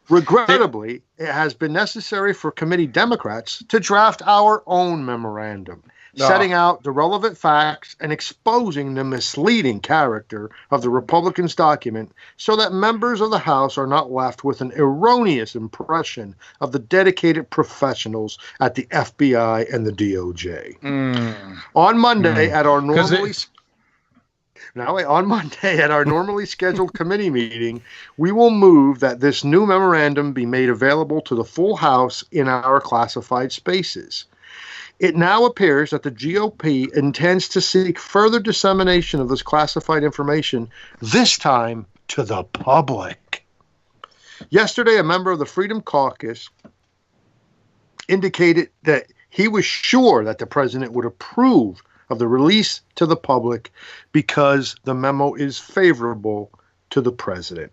Regrettably, it has been necessary for committee Democrats to draft our own memorandum, setting out the relevant facts and exposing the misleading character of the Republicans' document so that members of the House are not left with an erroneous impression of the dedicated professionals at the FBI and the DOJ. On Monday, at our normally scheduled committee meeting, we will move that this new memorandum be made available to the full House in our classified spaces. It now appears that the GOP intends to seek further dissemination of this classified information, this time to the public. Yesterday, a member of the Freedom Caucus indicated that he was sure that the president would approve of the release to the public because the memo is favorable to the president.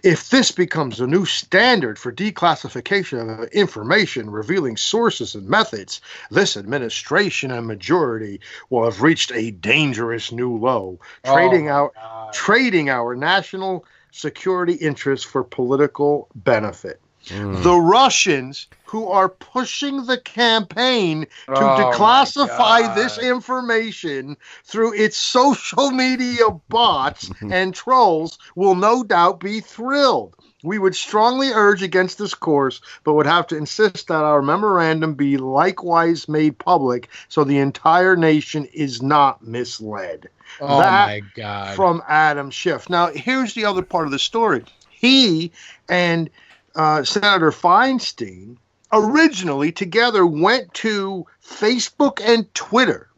If this becomes a new standard for declassification of information revealing sources and methods, this administration and majority will have reached a dangerous new low, trading our national security interests for political benefit. The Russians, who are pushing the campaign to declassify this information through its social media bots and trolls, will no doubt be thrilled. We would strongly urge against this course, but would have to insist that our memorandum be likewise made public so the entire nation is not misled. Oh, my God. From Adam Schiff. Now, here's the other part of the story. He and Senator Feinstein originally together went to Facebook and Twitter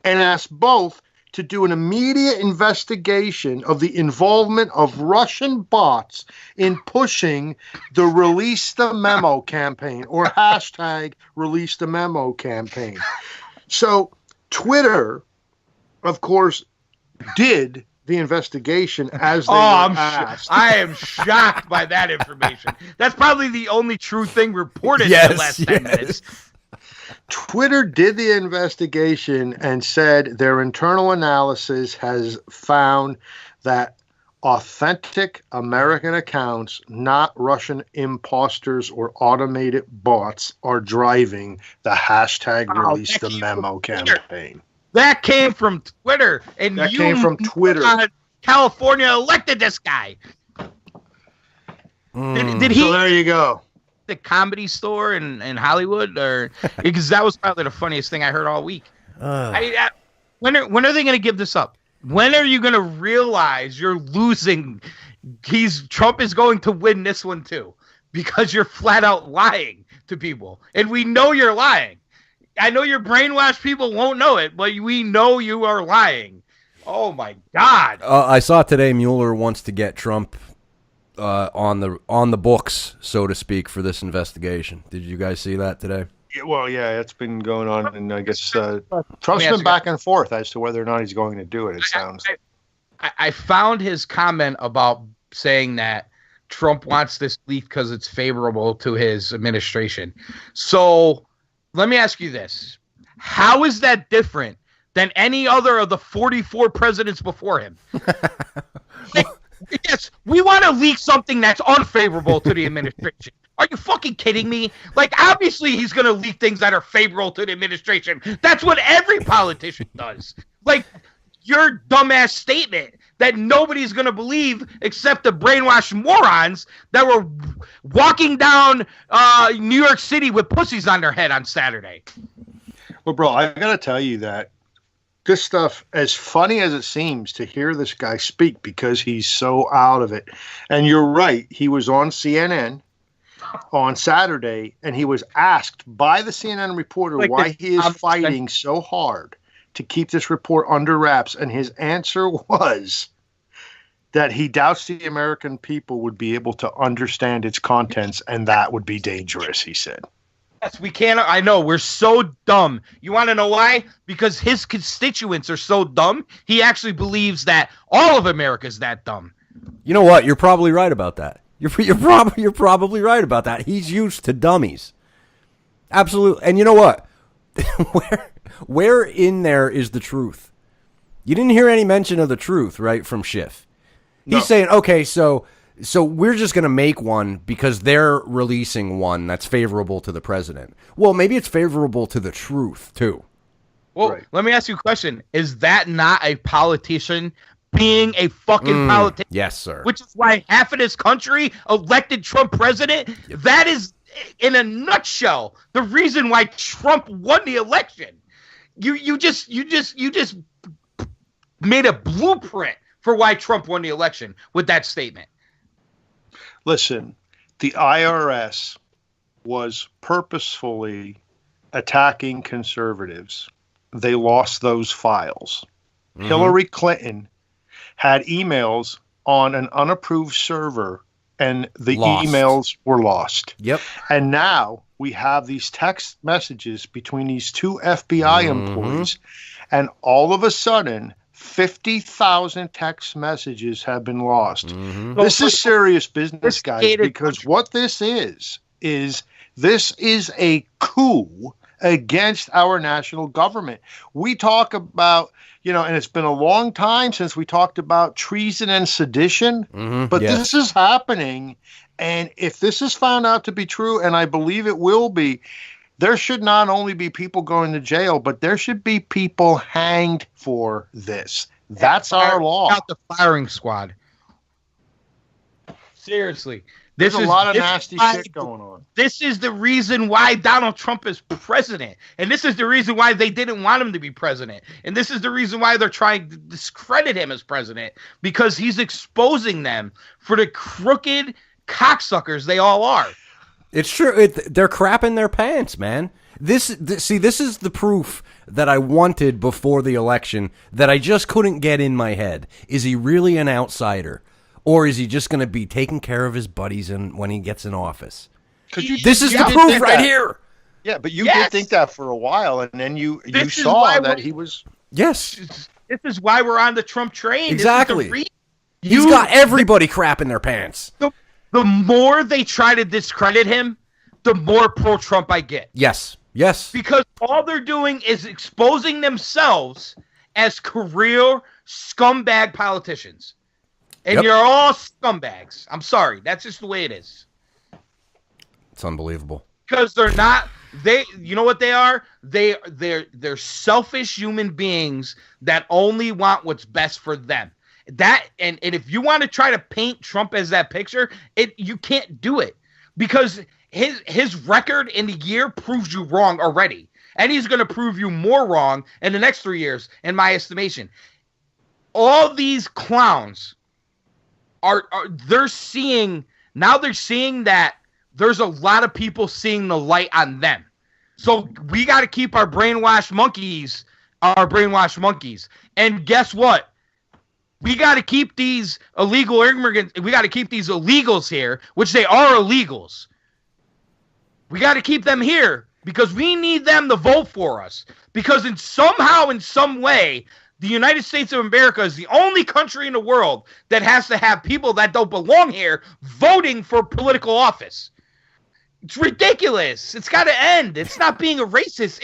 and asked both to do an immediate investigation of the involvement of Russian bots in pushing the Release the Memo campaign, or hashtag Release the Memo campaign. So Twitter, of course, did the investigation as they were asked. I am shocked by that information. That's probably the only true thing reported in the last 10 minutes. Twitter did the investigation and said their internal analysis has found that authentic American accounts, not Russian imposters or automated bots, are driving the hashtag Release the Memo campaign. That came from Twitter. And that came from Twitter. California elected this guy. Did he? So there you go. The Comedy Store in Hollywood, or because that was probably the funniest thing I heard all week. When are they going to give this up? When are you going to realize you're losing? Trump is going to win this one too, because you're flat out lying to people, and we know you're lying. I know your brainwashed people won't know it, but we know you are lying. Oh my God! I saw today Mueller wants to get Trump on the books, so to speak, for this investigation. Did you guys see that today? Yeah, well, yeah, it's been going on, and I guess Trump's been back and forth as to whether or not he's going to do it. It sounds. I found his comment about saying that Trump wants this leak because it's favorable to his administration. So let me ask you this: how is that different than any other of the 44 presidents before him? Yes, we want to leak something that's unfavorable to the administration. Are you fucking kidding me? Like, obviously he's going to leak things that are favorable to the administration. That's what every politician does. Like, your dumbass statement that nobody's going to believe except the brainwashed morons that were walking down New York City with pussies on their head on Saturday. Well, bro, I got to tell you that this stuff, as funny as it seems to hear this guy speak because he's so out of it. And you're right. He was on CNN on Saturday, and he was asked by the CNN reporter why he is fighting so hard to keep this report under wraps. And his answer was that he doubts the American people would be able to understand its contents, and that would be dangerous, he said. Yes, we can't. I know. We're so dumb. You want to know why? Because his constituents are so dumb. He actually believes that all of America is that dumb. You know what? You're probably right about that. You're probably right about that. He's used to dummies. Absolutely. And you know what? Where in there is the truth? You didn't hear any mention of the truth, right, from Schiff. He's saying, okay, so we're just going to make one because they're releasing one that's favorable to the president. Well, maybe it's favorable to the truth, too. Well, Let me ask you a question. Is that not a politician being a fucking politician? Yes, sir. Which is why half of this country elected Trump president. Yep. That is, in a nutshell, the reason why Trump won the election. You just made a blueprint for why Trump won the election with that statement. Listen, the IRS was purposefully attacking conservatives. They lost those files. Mm-hmm. Hillary Clinton had emails on an unapproved server, and the emails were lost. Yep. And now we have these text messages between these two FBI employees, and all of a sudden, 50,000 text messages have been lost. Mm-hmm. This is serious business, guys, because what this is this is a coup against our national government. We talk about, and it's been a long time since we talked about treason and sedition, but this is happening. And if this is found out to be true, and I believe it will be, there should not only be people going to jail, but there should be people hanged for this. That's our law. Out the firing squad. Seriously. There's a lot of nasty shit going on. This is the reason why Donald Trump is president. And this is the reason why they didn't want him to be president. And this is the reason why they're trying to discredit him as president. Because he's exposing them for the crooked cocksuckers they all are. It's true. They're crapping their pants, man. This is the proof that I wanted before the election that I just couldn't get in my head. Is he really an outsider? Or is he just going to be taking care of his buddies when he gets in office? This is the proof right here. Yeah, but you did think that for a while, and then you saw that he was... Yes. This is why we're on the Trump train. Exactly. He's got everybody crapping their pants. The more they try to discredit him, the more pro-Trump I get. Yes. Because all they're doing is exposing themselves as career scumbag politicians. And you're all scumbags. I'm sorry. That's just the way it is. It's unbelievable. Because they're not... you know what they are? They're selfish human beings that only want what's best for them. And if you want to try to paint Trump as that picture, you can't do it. Because his record in the year proves you wrong already. And he's going to prove you more wrong in the next 3 years, in my estimation. All these clowns they're seeing that there's a lot of people seeing the light on them. So we got to keep our brainwashed monkeys. And guess what? We got to keep these illegal immigrants. We got to keep these illegals here, which they are illegals. We got to keep them here because we need them to vote for us. Because in some way, the United States of America is the only country in the world that has to have people that don't belong here voting for political office. It's ridiculous. It's got to end. It's not being a racist.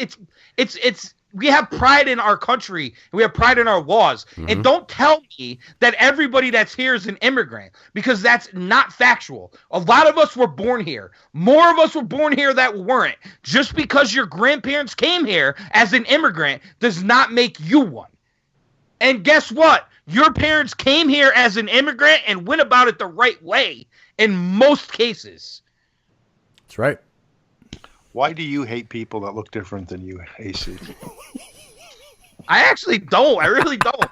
It's we have pride in our country and we have pride in our laws. Mm-hmm. And don't tell me that everybody that's here is an immigrant, because that's not factual. A lot of us were born here. More of us were born here that weren't. Just because your grandparents came here as an immigrant does not make you one. And guess what? Your parents came here as an immigrant and went about it the right way in most cases. That's right. Why do you hate people that look different than you, AC? I actually don't. I really don't.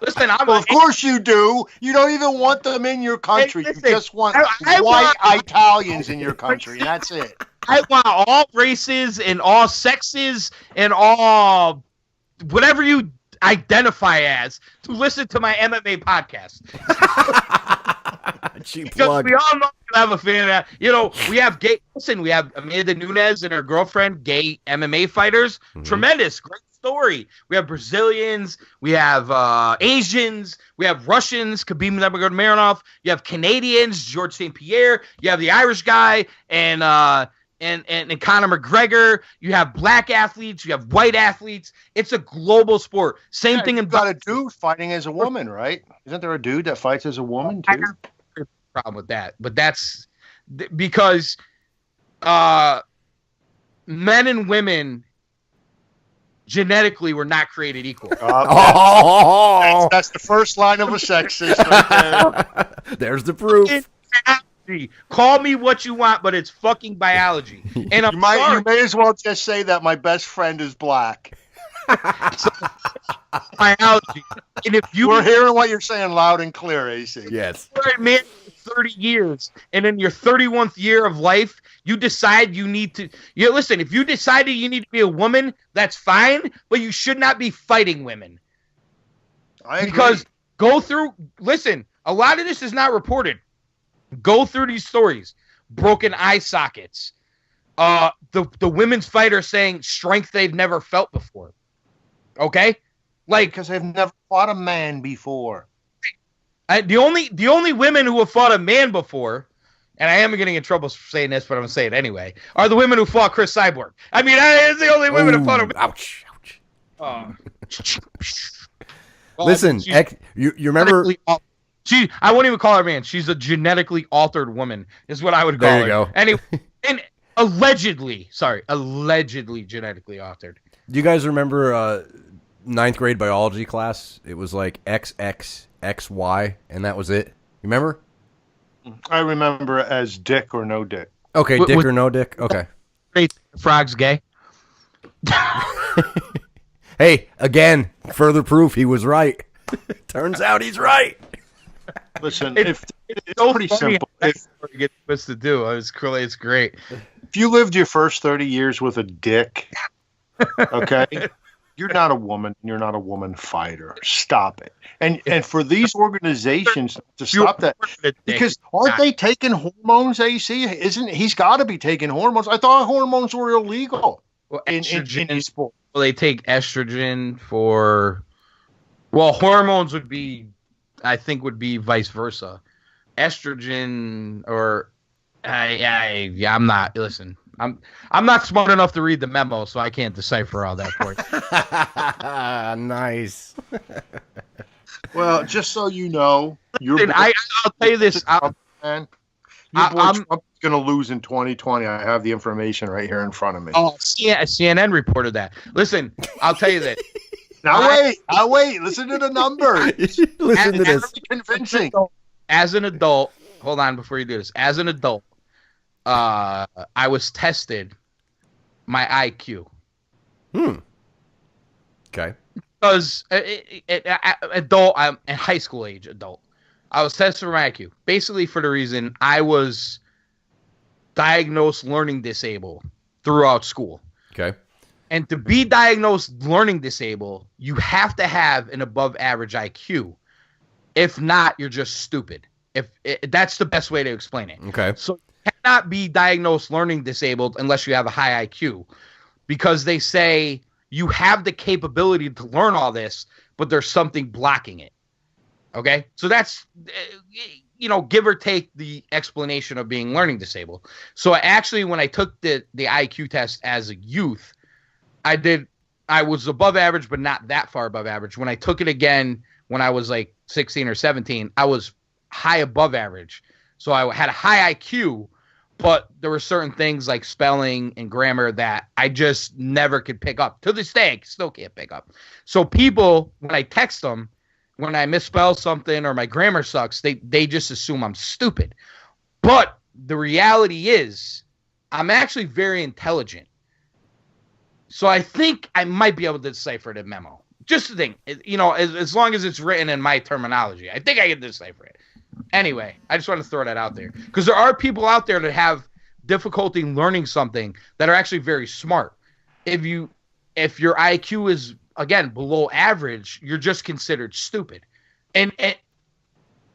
Listen, of course you do. You don't even want them in your country. Listen, you just want white Italians in your country, and that's it. I want all races and all sexes and all whatever you identify as to listen to my MMA podcast. Because we all know you have a fan of that. We have we have Amanda Nunes and her girlfriend, gay MMA fighters. Mm-hmm. Tremendous, great story. We have Brazilians, we have Asians, we have Russians, Khabib Nurmagomedov. You have Canadians, George St. Pierre. You have the Irish guy and Conor McGregor. You have black athletes. You have white athletes. It's a global sport. Same thing in. You've got a dude fighting as a woman, right? Isn't there a dude that fights as a woman too? I have a problem with that, but that's because men and women genetically were not created equal. That's the first line of a sexist right there. There's the proof. Call me what you want, but it's fucking biology. And you may as well just say that my best friend is black. Biology. And if we're hearing what you're saying loud and clear, AC. Yes. You're a man for 30 years, and in your 31th year of life, you decide you need to. Listen, if you decided you need to be a woman, that's fine, but you should not be fighting women. I agree. Because listen, a lot of this is not reported. Go through these stories. Broken eye sockets. The women's fighter saying strength they've never felt before. Okay? Because they've never fought a man before. The only women who have fought a man before, and I am getting in trouble for saying this, but I'm going to say it anyway, are the women who fought Chris Cyborg. I mean, it's the only women who fought a man. Ouch. Well, listen, you remember... I won't even call her man. She's a genetically altered woman, is what I would call her. There you go. Anyway, and allegedly genetically altered. Do you guys remember 9th grade biology class? It was like XXXY, and that was it. You remember? I remember it as Dick or No Dick. Okay, Dick or No Dick. Okay. Frog's gay. Hey, again, further proof he was right. Turns out he's right. Listen, It's it's so pretty funny simple. how that's what you get supposed to do. It's great. If you lived your first 30 years with a dick, okay, you're not a woman. You're not a woman fighter. Stop it. And for these organizations to stop that, because aren't they taking hormones, AC? He's got to be taking hormones. I thought hormones were illegal in sport. Well, they take estrogen for. Well, hormones would be, I think, would be vice versa. Estrogen or, I'm not. Listen, I'm not smart enough to read the memo, so I can't decipher all that for you. Nice. Well, just so you know, I'll tell you this, man. Your boy Trump's going to lose in 2020. I have the information right here in front of me. Oh, CNN reported that. Listen, I'll tell you that. Now wait. Listen to the numbers. Listen to this. Convincing. As an adult, hold on before you do this. As an adult, I was tested my IQ. Okay. Because adult, I'm a high school age adult. I was tested for my IQ, basically for the reason I was diagnosed learning disabled throughout school. Okay. And to be diagnosed learning disabled, you have to have an above average IQ. If not, you're just stupid. That's the best way to explain it. Okay. So you cannot be diagnosed learning disabled unless you have a high IQ, because they say you have the capability to learn all this, but there's something blocking it. Okay? So that's, give or take the explanation of being learning disabled. So actually, when I took the IQ test as a youth, I was above average, but not that far above average. When I took it again, when I was like 16 or 17, I was high above average. So I had a high IQ, but there were certain things like spelling and grammar that I just never could pick up. To this day, I still can't pick up. So people, when I text them, when I misspell something or my grammar sucks, they just assume I'm stupid. But the reality is I'm actually very intelligent. So I think I might be able to decipher the memo. Just the thing, as long as it's written in my terminology, I think I can decipher it. Anyway, I just want to throw that out there, because there are people out there that have difficulty learning something that are actually very smart. If your IQ is, again, below average, you're just considered stupid. And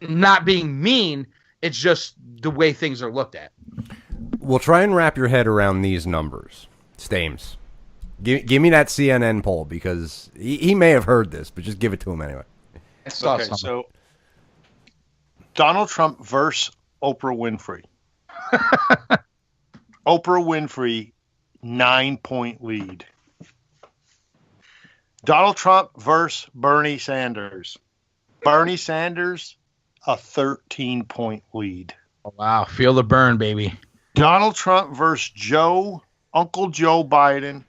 not being mean, it's just the way things are looked at. We'll try and wrap your head around these numbers. Stames. Give me that CNN poll, because he may have heard this, but just give it to him anyway. Okay, so Donald Trump versus Oprah Winfrey. Oprah Winfrey, 9-point lead. Donald Trump versus Bernie Sanders. Bernie Sanders, a 13-point lead. Oh, wow. Feel the burn, baby. Donald Trump versus Uncle Joe Biden.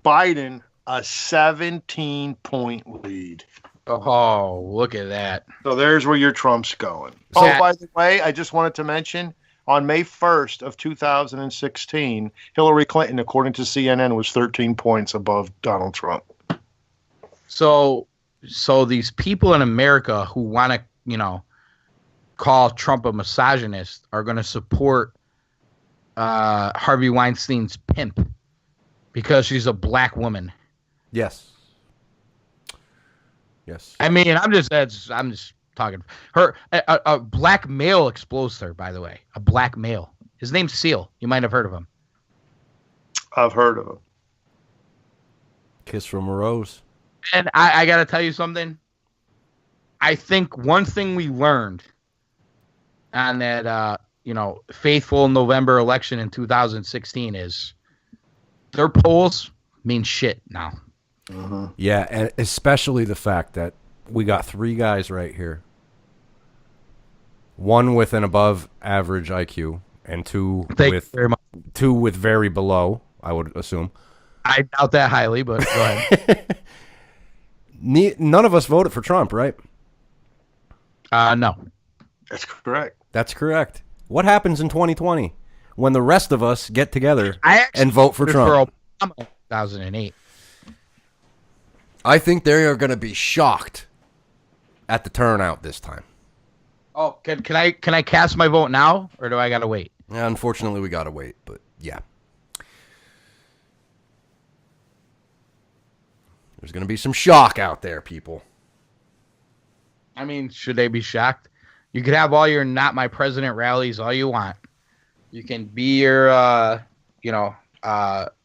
Biden, a 17-point lead. Oh, look at that. So there's where your Trump's going. So, by the way, I just wanted to mention, on May 1st of 2016, Hillary Clinton, according to CNN, was 13 points above Donald Trump. So these people in America who want to, call Trump a misogynist are going to support Harvey Weinstein's pimp because she's a black woman. Yes. I mean, I'm just talking. A black male exposed her, by the way. A black male. His name's Seal. You might have heard of him. I've heard of him. Kiss from a rose. And I got to tell you something. I think one thing we learned on that, faithful November election in 2016 is their polls mean shit now. Mm-hmm. Yeah, and especially the fact that we got three guys right here. One with an above average IQ and two with very below, I would assume. I doubt that highly, but go ahead. None of us voted for Trump, right? No. That's correct. That's correct. What happens in 2020 when the rest of us get together and vote for Trump? For Obama in 2008. I think they are going to be shocked at the turnout this time. Oh, can I cast my vote now, or do I gotta wait? Yeah, unfortunately, we gotta wait, but yeah. There's going to be some shock out there, people. I mean, should they be shocked? You could have all your "Not My President" rallies all you want. You can be your,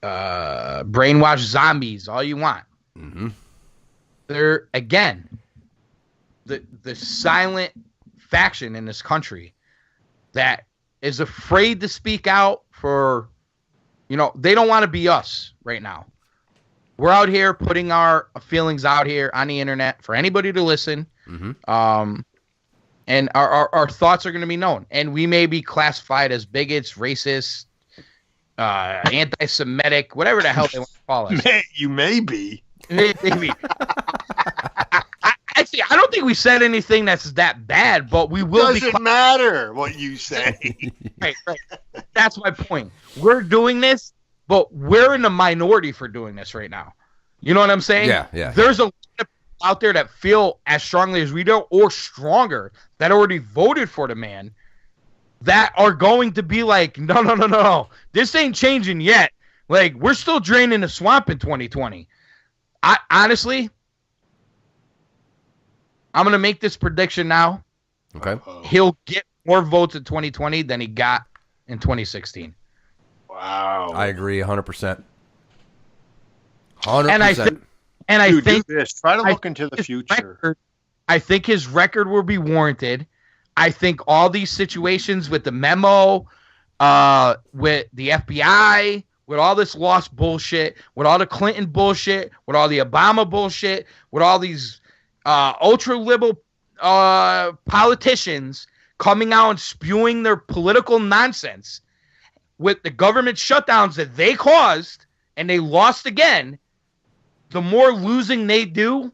brainwashed zombies all you want. Mm-hmm. They're, again, the silent faction in this country that is afraid to speak out for, they don't want to be us right now. We're out here putting our feelings out here on the internet for anybody to listen. Mm-hmm. And our thoughts are going to be known. And we may be classified as bigots, racist, anti-Semitic, whatever the hell they want to call us. You may be. Maybe. Actually, I don't think we said anything that's that bad, but we will. Doesn't matter what you say. Right. That's my point. We're doing this, but we're in the minority for doing this right now. You know what I'm saying? Yeah. There's a lot of people out there that feel as strongly as we do, or stronger, that already voted for the man, that are going to be like, no. This ain't changing yet. Like, we're still draining the swamp in 2020. Honestly, I'm going to make this prediction now. Okay. He'll get more votes in 2020 than he got in 2016. Wow. I agree 100%. 100%. And I think do this. Try to look into the future. I think his record will be warranted. I think all these situations with the memo, with the FBI, with all this lost bullshit, with all the Clinton bullshit, with all the Obama bullshit, with all these ultra-liberal politicians coming out and spewing their political nonsense, with the government shutdowns that they caused and they lost again, the more losing they do,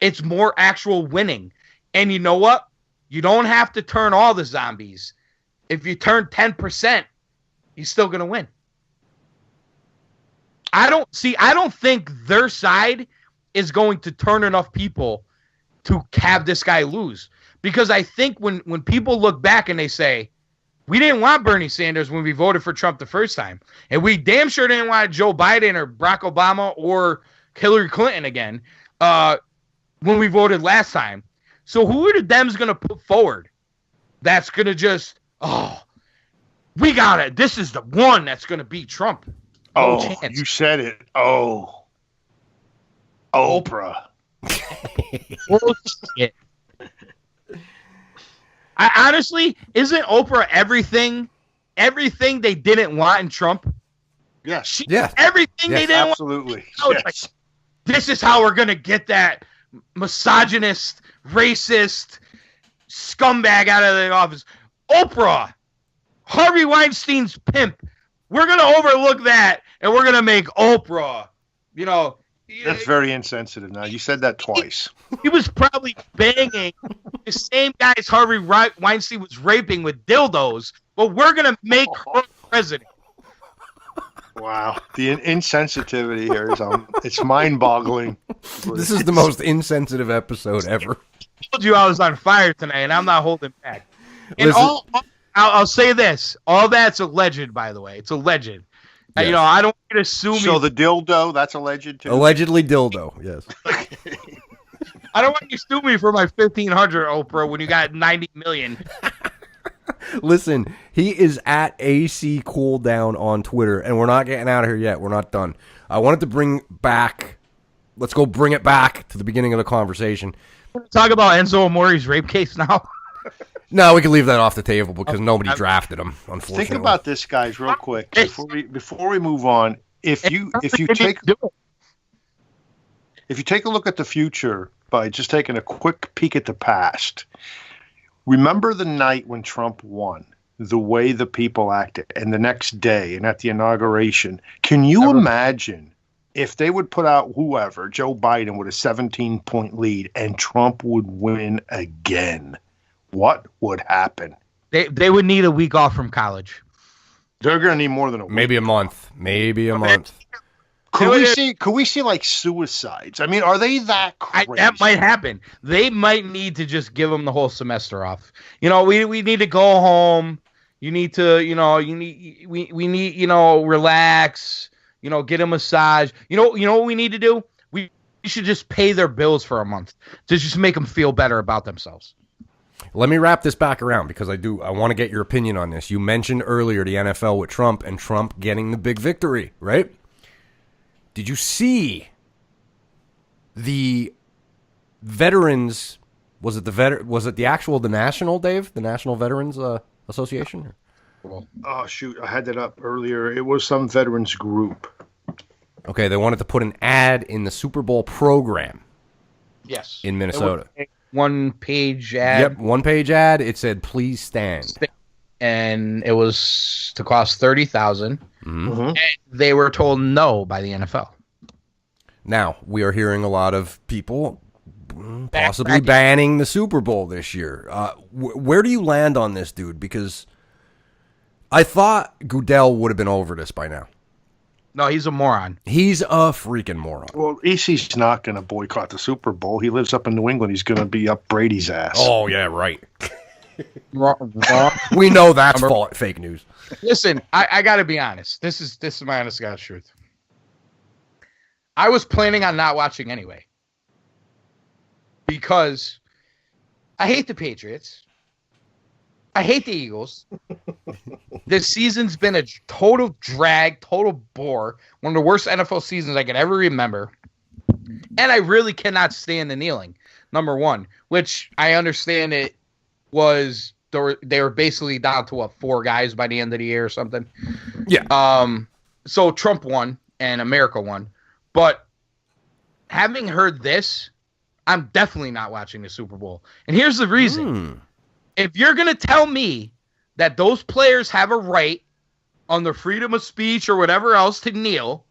it's more actual winning. And you know what? You don't have to turn all the zombies. If you turn 10%, you're still going to win. I don't think their side is going to turn enough people to have this guy lose. Because I think when people look back and they say, we didn't want Bernie Sanders when we voted for Trump the first time, and we damn sure didn't want Joe Biden or Barack Obama or Hillary Clinton again when we voted last time. So who are the Dems going to put forward that's going to just, we got it. This is the one that's going to beat Trump. No chance. You said it. Oprah. Bullshit. I honestly, isn't Oprah everything they didn't want in Trump? Yes. Everything they didn't absolutely. want. Yes. Like, this is how we're going to get that misogynist, racist scumbag out of the office. Oprah, Harvey Weinstein's pimp. We're going to overlook that, and we're going to make Oprah, That's very insensitive now. You said that twice. He was probably banging the same guys Harvey Weinstein was raping with dildos, but we're going to make her president. Wow. The insensitivity here is it's mind-boggling. This is the most insensitive episode ever. I told you I was on fire tonight, and I'm not holding back. And I'll say this. All that's alleged, by the way. It's alleged. Yes. I don't want you to sue me. So the dildo, that's alleged too? Allegedly dildo, yes. I don't want you to sue me for my 1,500, Oprah, when you got 90 million. Listen, he is at AC Cooldown on Twitter, and we're not getting out of here yet. We're not done. I wanted to bring it back to the beginning of the conversation. Talk about Enzo Amore's rape case now. No, we can leave that off the table because nobody drafted him, unfortunately. Think about this, guys, real quick before we move on. If you take a look at the future by just taking a quick peek at the past, remember the night when Trump won, the way the people acted, and the next day and at the inauguration. Can you imagine if they would put out whoever, Joe Biden, with a 17-point lead and Trump would win again? What would happen? They would need a week off from college. They're going to need more than a week. Maybe a month. Could we see like suicides? I mean, are they that crazy? That might happen. They might need to just give them the whole semester off. We need to go home. You need to, we need, relax, get a massage. You know what we need to do? We should just pay their bills for a month to just make them feel better about themselves. Let me wrap this back around because I want to get your opinion on this. You mentioned earlier the NFL with Trump and Trump getting the big victory, right? Did you see the veterans? Was it the national, Dave? The National Veterans Association? Oh shoot, I had that up earlier. It was some veterans group. Okay, they wanted to put an ad in the Super Bowl program. Yes. In Minnesota. One-page ad. Yep, one-page ad. It said, "Please stand." And it was to cost $30,000. Mm-hmm. And they were told no by the NFL. Now, we are hearing a lot of people possibly banning the Super Bowl this year. Where do you land on this, dude? Because I thought Goodell would have been over this by now. No, he's a moron. He's a freaking moron. Well, EC's not going to boycott the Super Bowl. He lives up in New England. He's going to be up Brady's ass. Oh, yeah, right. Wrong. We know that's fake news. Listen, I got to be honest. This is my honest to God's truth. I was planning on not watching anyway. Because I hate the Patriots. I hate the Eagles. This season's been a total drag, total bore. One of the worst NFL seasons I can ever remember. And I really cannot stand the kneeling, number one, which I understand it was they were basically down to 4 guys by the end of the year or something. Yeah. So Trump won and America won. But having heard this, I'm definitely not watching the Super Bowl. And here's the reason. If you're going to tell me that those players have a right on their freedom of speech or whatever else to kneel,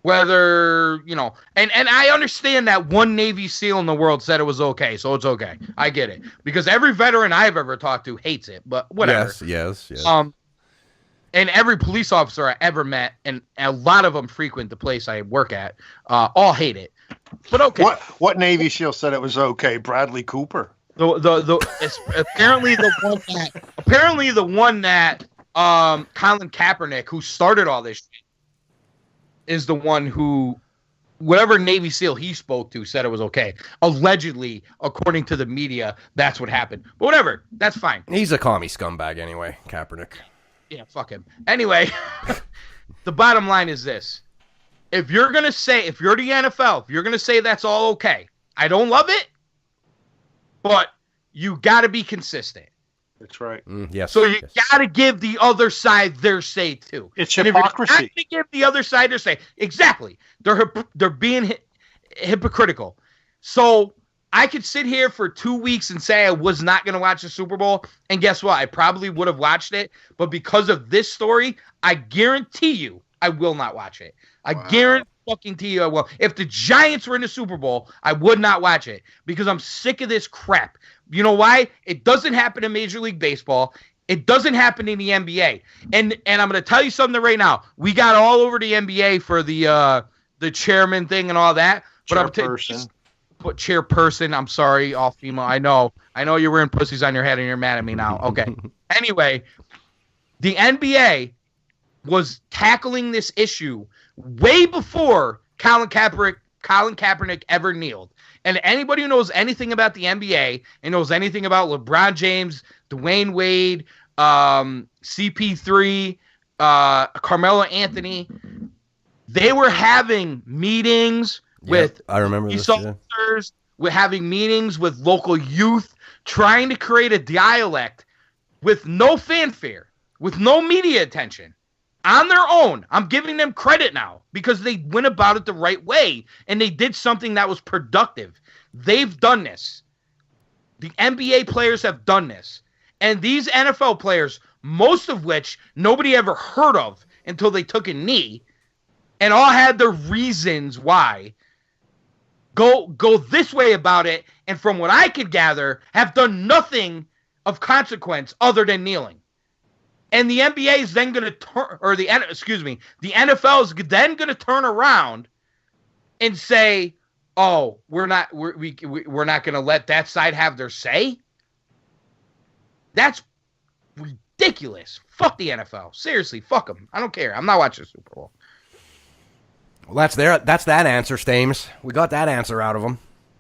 whether, and I understand that one Navy SEAL in the world said it was okay, so it's okay. I get it. Because every veteran I've ever talked to hates it, but whatever. Yes. And every police officer I ever met, and a lot of them frequent the place I work at, all hate it. But okay. What Navy SEAL said it was okay? Bradley Cooper. Apparently the one that Colin Kaepernick, who started all this shit, is the one who, whatever Navy SEAL he spoke to, said it was okay. Allegedly, according to the media, that's what happened. But whatever, that's fine. He's a commie scumbag anyway, Kaepernick. Yeah, fuck him. Anyway, the bottom line is this. If you're the NFL, if you're going to say that's all okay, I don't love it, but you got to be consistent. That's right. Yes. So you got to give the other side their say too. It's hypocrisy. If you're not going to give the other side their say, exactly. They're being hypocritical. So I could sit here for 2 weeks and say I was not going to watch the Super Bowl, and guess what? I probably would have watched it, but because of this story, I guarantee you I will not watch it. I guarantee you I will. If the Giants were in the Super Bowl, I would not watch it because I'm sick of this crap. You know why? It doesn't happen in Major League Baseball. It doesn't happen in the NBA. And I'm going to tell you something right now. We got all over the NBA for the chairman thing and all that. But chairperson. I'm sorry, all female. I know you're wearing pussies on your head and you're mad at me now. Okay. Anyway, the NBA was tackling this issue way before Colin Kaepernick ever kneeled. And anybody who knows anything about the NBA and knows anything about LeBron James, Dwayne Wade, CP3, Carmelo Anthony, they were having meetings with I remember police officers, we're having meetings with local youth, trying to create a dialect with no fanfare, with no media attention. On their own, I'm giving them credit now because they went about it the right way and they did something that was productive. They've done this. The NBA players have done this. And these NFL players, most of which nobody ever heard of until they took a knee and all had their reasons why, go this way about it. And from what I could gather, have done nothing of consequence other than kneeling. And the NBA is then going to turn, or the NFL is then going to turn around and say, "Oh, we're not going to let that side have their say." That's ridiculous. Fuck the NFL. Seriously, fuck them. I don't care. I'm not watching the Super Bowl. Well, that's that answer, Stames. We got that answer out of them.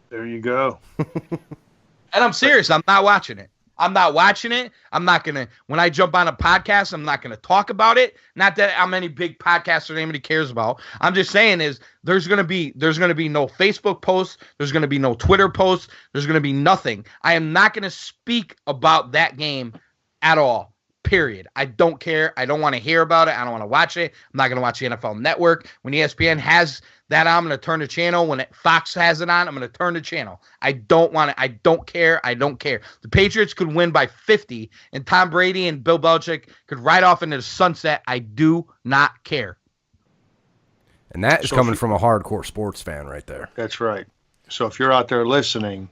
There you go. And I'm serious. I'm not watching it. I'm not watching it. I'm not going to, when I jump on a podcast, I'm not going to talk about it. Not that I'm any big podcaster anybody cares about. I'm just saying is there's going to be no Facebook posts. There's going to be no Twitter posts. There's going to be nothing. I am not going to speak about that game at all. Period. I don't care. I don't want to hear about it. I don't want to watch it. I'm not going to watch the NFL Network. When ESPN has that on, I'm going to turn the channel. When Fox has it on, I'm going to turn the channel. I don't want it. I don't care. I don't care. The Patriots could win by 50, and Tom Brady and Bill Belichick could ride off into the sunset. I do not care. And that is coming from a hardcore sports fan right there. That's right. So if you're out there listening,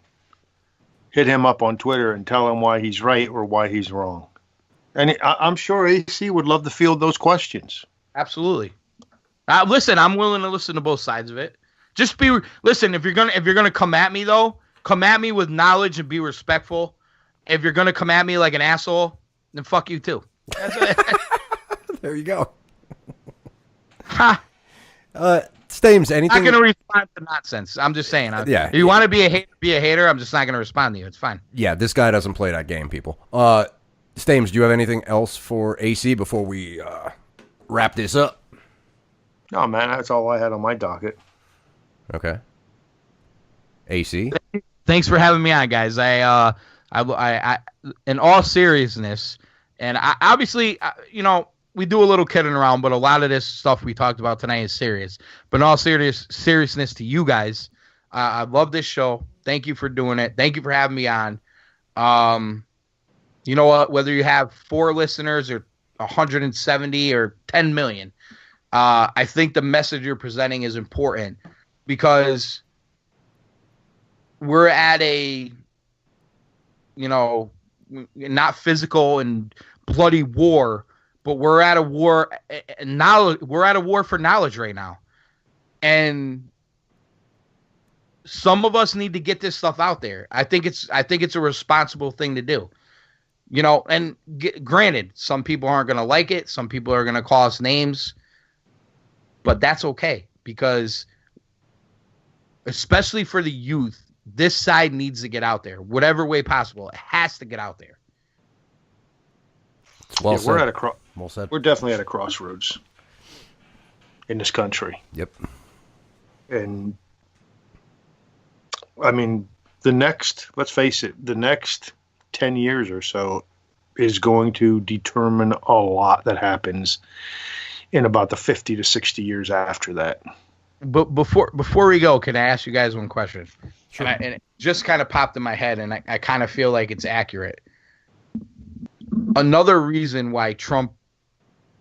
hit him up on Twitter and tell him why he's right or why he's wrong. And I'm sure AC would love to field those questions. Absolutely. Listen, I'm willing to listen to both sides of it. Just listen. If you're gonna come at me though, come at me with knowledge and be respectful. If you're gonna come at me like an asshole, then fuck you too. There you go. Ha. Stames, anything? I'm not gonna respond to nonsense. I'm just saying. Yeah. If you want to be a hater, I'm just not gonna respond to you. It's fine. Yeah, this guy doesn't play that game, people. Stames, do you have anything else for AC before we wrap this up? No, man, that's all I had on my docket. Okay. AC? Thanks for having me on, guys. I in all seriousness, and I obviously, we do a little kidding around, but a lot of this stuff we talked about tonight is serious. But in all seriousness to you guys, I love this show. Thank you for doing it. Thank you for having me on. You know what? Whether you have 4 listeners or 170 or 10 million, I think the message you're presenting is important because we're at a, not physical and bloody war, but we're at a war. We're at a war for knowledge right now, and some of us need to get this stuff out there. I think it's a responsible thing to do. And granted, some people aren't going to like it. Some people are going to call us names. But that's okay because, especially for the youth, this side needs to get out there. Whatever way possible. It has to get out there. Well said. We're definitely at a crossroads in this country. Yep. And, I mean, let's face it, the next 10 years or so is going to determine a lot that happens in about the 50 to 60 years after that. But before we go, can I ask you guys one question? Sure. And it just kind of popped in my head, and I kind of feel like it's accurate. Another reason why Trump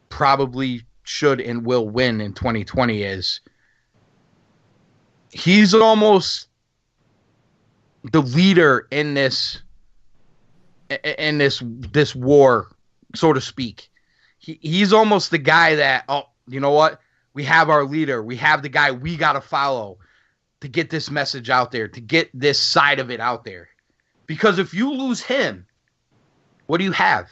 probably should and will win in 2020 is he's almost the leader in this war, so to speak. He's almost the guy that, you know what? We have our leader. We have the guy we got to follow to get this message out there, to get this side of it out there. Because if you lose him, what do you have?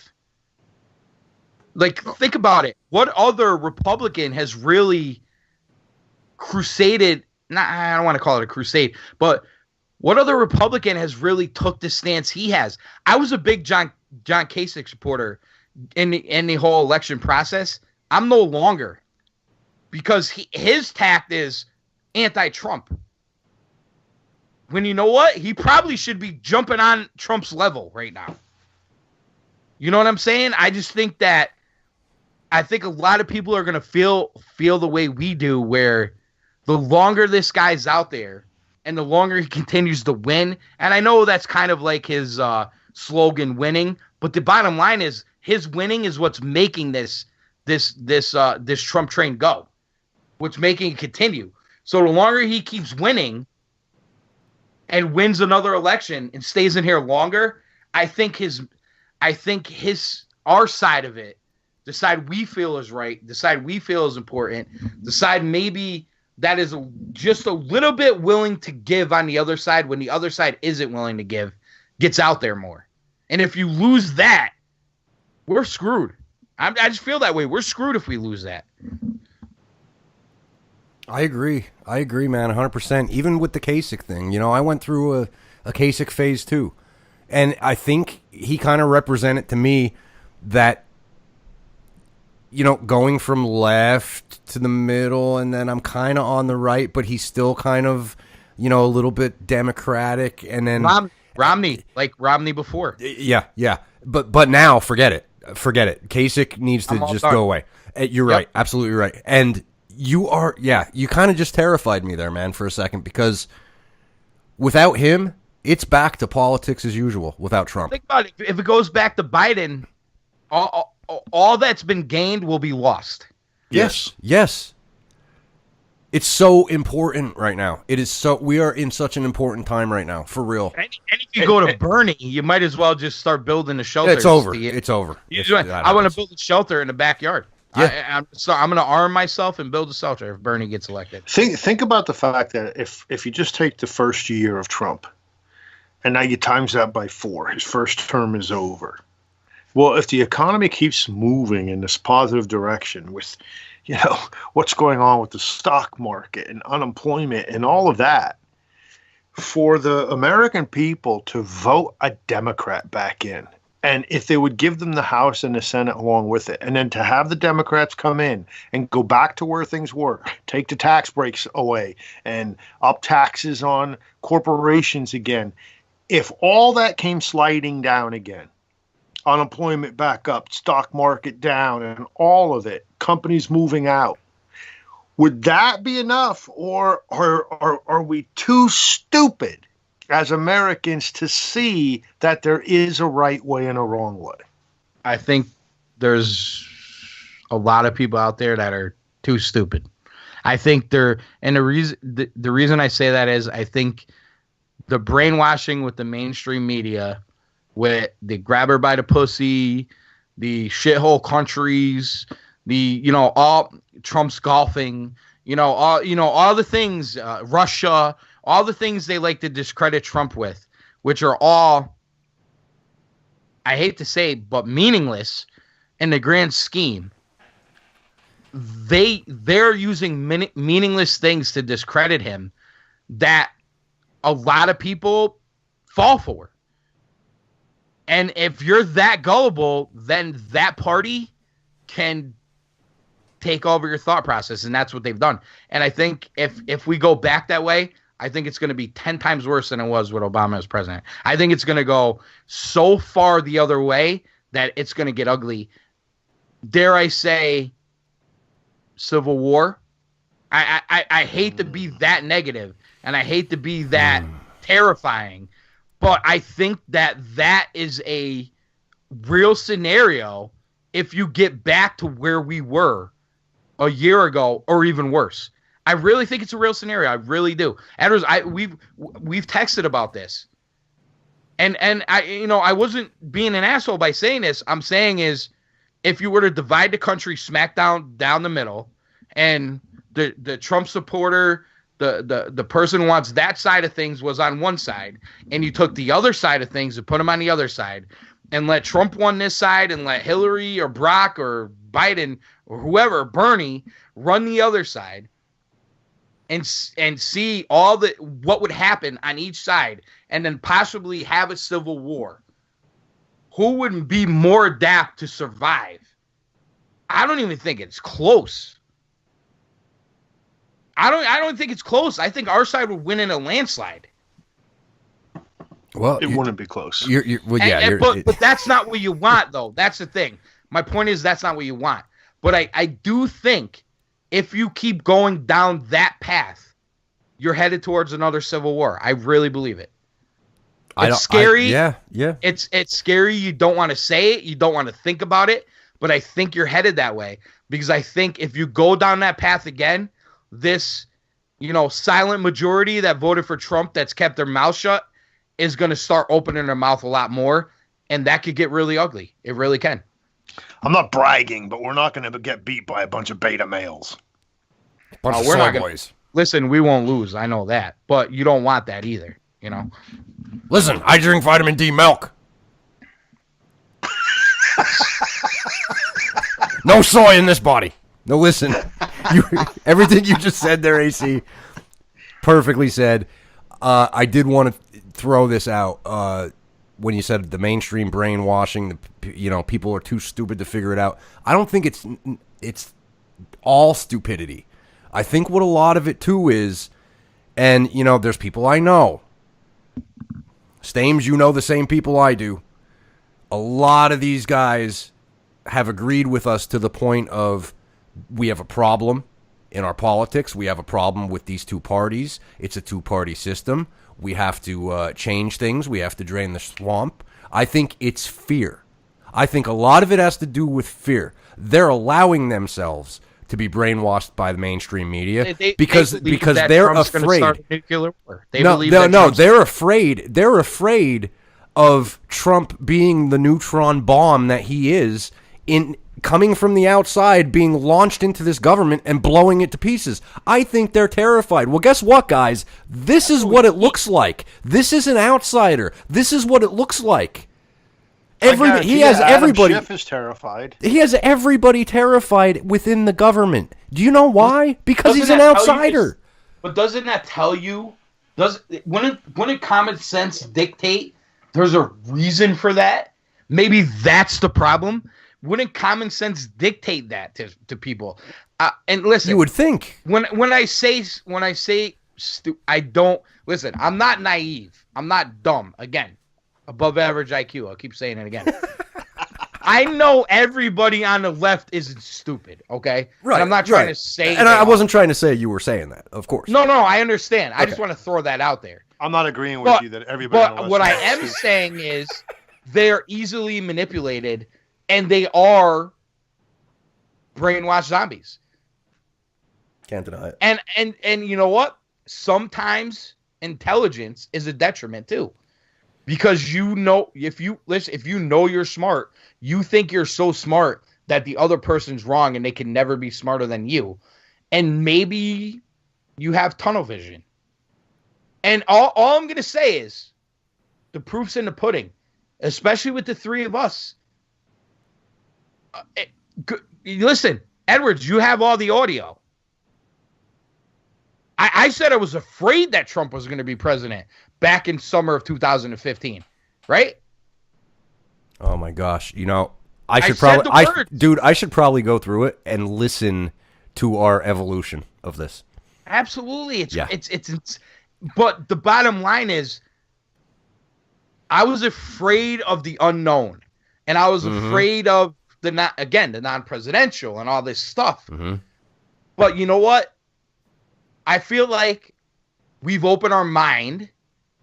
Like, think about it. What other Republican has really crusaded? I don't want to call it a crusade, but what other Republican has really took the stance he has? I was a big John Kasich supporter in the whole election process. I'm no longer, because his tact is anti-Trump. When you know what? He probably should be jumping on Trump's level right now. You know what I'm saying? I just think that a lot of people are going to feel the way we do, where the longer this guy's out there and the longer he continues to win, and I know that's kind of like his slogan, winning, but the bottom line is his winning is what's making this Trump train go, what's making it continue. So the longer he keeps winning and wins another election and stays in here longer, I think I think our side of it, the side we feel is right, the side we feel is important, the side maybe that is just a little bit willing to give on the other side when the other side isn't willing to give, gets out there more. And if you lose that, we're screwed. I just feel that way. We're screwed if we lose that. I agree, man, 100%. Even with the Kasich thing, you know, I went through a Kasich phase too. And I think he kind of represented to me that, you know, going from left to the middle, and then I'm kind of on the right, but he's still kind of, you know, a little bit Democratic. And then Romney, like Romney before. Yeah. But now, forget it. Kasich needs to just go away. You're right. Absolutely right. And you kind of just terrified me there, man, for a second, because without him, it's back to politics as usual without Trump. Think about it. If it goes back to Biden, all that's been gained will be lost. Yes. It's so important right now. We are in such an important time right now, for real. And if you go to Bernie, you might as well just start building a shelter. It's over. I want to build a shelter in the backyard. Yeah. I'm going to arm myself and build a shelter if Bernie gets elected. Think about the fact that if you just take the first year of Trump, and now you times that by 4, his first term is over. Well, if the economy keeps moving in this positive direction with, you know, what's going on with the stock market and unemployment and all of that, for the American people to vote a Democrat back in, and if they would give them the House and the Senate along with it, and then to have the Democrats come in and go back to where things were, take the tax breaks away and up taxes on corporations again, if all that came sliding down again, unemployment back up, stock market down, and all of it, companies moving out, would that be enough? Or are we too stupid as Americans to see that there is a right way and a wrong way? I think there's a lot of people out there that are too stupid. I think the reason I say that is I think the brainwashing with the mainstream media, with the grab her by the pussy, the shithole countries, all Trump's golfing, all the things, Russia, all the things they like to discredit Trump with, which are all, I hate to say, but meaningless in the grand scheme. They're using meaningless things to discredit him that a lot of people fall for. And if you're that gullible, then that party can take over your thought process, and that's what they've done. And I think if we go back that way, I think it's going to be 10 times worse than it was with Obama as president. I think it's going to go so far the other way that it's going to get ugly. Dare I say, civil war? I hate to be that negative, and I hate to be that terrifying, but I think that is a real scenario if you get back to where we were a year ago or even worse. I really think it's a real scenario. I really do. Edwards, we've texted about this. And I wasn't being an asshole by saying this. I'm saying is if you were to divide the country smack down the middle, and the Trump supporter, the person who wants that side of things was on one side, and you took the other side of things and put them on the other side, and let Trump run this side and let Hillary or Brock or Biden or whoever, Bernie, run the other side, and see what would happen on each side, and then possibly have a civil war. Who would be more apt to survive? I don't even think it's close. I don't think it's close. I think our side would win in a landslide. Well, it wouldn't be close. But that's not what you want, though. That's the thing. My point is that's not what you want. But I do think if you keep going down that path, you're headed towards another civil war. I really believe it. It's scary. Yeah. It's scary. You don't want to say it. You don't want to think about it. But I think you're headed that way. Because I think if you go down that path again, this, silent majority that voted for Trump that's kept their mouth shut is going to start opening their mouth a lot more. and that could get really ugly. It really can. I'm not bragging, but we're not going to get beat by a bunch of beta males. Bunch of we're soy not gonna, boys. Listen, we won't lose. I know that, but you don't want that either. You know. Listen, I drink vitamin D milk. No soy in this body. No, listen. Everything you just said there, AC, perfectly said. I did want to throw this out when you said the mainstream brainwashing. People are too stupid to figure it out. I don't think it's all stupidity. I think what a lot of it too is, and there's people I know. Stames, the same people I do. A lot of these guys have agreed with us to the point of we have a problem in our politics. We have a problem with these two parties. It's a two-party system. We have to change things. We have to drain the swamp. I think it's fear. I think a lot of it has to do with fear. They're allowing themselves to be brainwashed by the mainstream media because they're afraid. Start a nuclear war. They're afraid. They're afraid of Trump being the neutron bomb that he is, in coming from the outside, being launched into this government and blowing it to pieces. I think they're terrified. Well, guess what, guys? This is what it looks like. This is an outsider. This is what it looks like. He has everybody. Adam Schiff is terrified. He has everybody terrified within the government. Do you know why? Because he's an outsider. But doesn't that tell you? Wouldn't common sense dictate there's a reason for that? Maybe that's the problem. Wouldn't common sense dictate that to people? And listen, you would think when I say I don't listen. I'm not naive. I'm not dumb. Again, above average IQ. I'll keep saying it again. I know everybody on the left isn't stupid. Okay, right? And I'm not trying to say, and I wasn't trying to say you were saying that. Of course, no. I understand. I just want to throw that out there. I'm not agreeing with you that everybody. But what I am saying is they're easily manipulated. And they are brainwashed zombies. Can't deny it. And you know what? Sometimes intelligence is a detriment too, because if you know you're smart, you think you're so smart that the other person's wrong and they can never be smarter than you, and maybe you have tunnel vision. And all I'm gonna say is, the proof's in the pudding, especially with the three of us. Listen, Edwards, you have all the audio. I said I was afraid that Trump was going to be president back in summer of 2015, right? Oh my gosh! I should probably go through it and listen to our evolution of this. Absolutely, it's. But the bottom line is, I was afraid of the unknown, and I was afraid of the non-presidential and all this stuff. But you know what? I feel like we've opened our mind.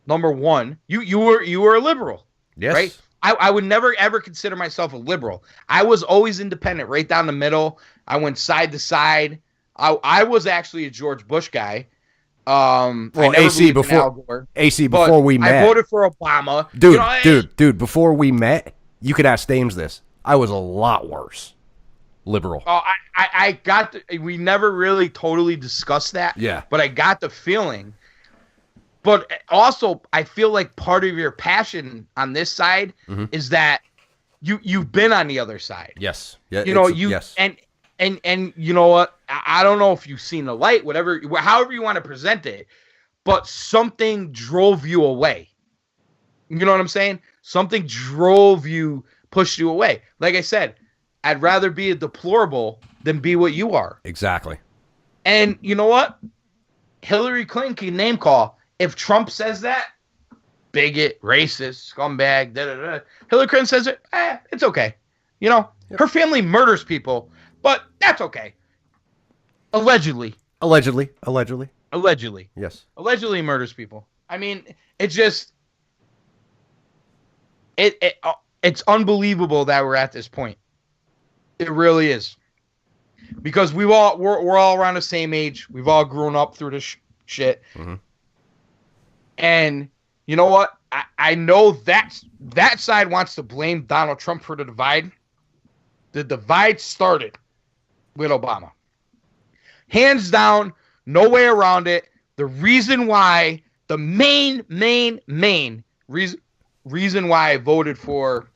Number one, you were a liberal, yes, right? I would never ever consider myself a liberal. I was always independent, right down the middle. I went side to side. I was actually a George Bush guy. AC before we met, I voted for Obama, dude. Before we met, you could ask Stames this. I was a lot worse liberal. Oh, I got we never really totally discussed that. Yeah. But I got the feeling. But also, I feel like part of your passion on this side is that you've been on the other side. Yes. Yeah. Yes. And you know what? I don't know if you've seen the light, however you want to present it, but something drove you away. You know what I'm saying? Something pushed you away. Like I said, I'd rather be a deplorable than be what you are. Exactly. And you know what? Hillary Clinton can name call. If Trump says that, bigot, racist, scumbag, da-da-da, Hillary Clinton says it, it's okay. Her family murders people, but that's okay. Allegedly. Yes. Allegedly murders people. I mean, it just... It's unbelievable that we're at this point. It really is, because we're all around the same age. We've all grown up through this shit, and you know what? I know that side wants to blame Donald Trump for the divide. The divide started with Obama. Hands down, no way around it. The reason why, the main reason why I voted for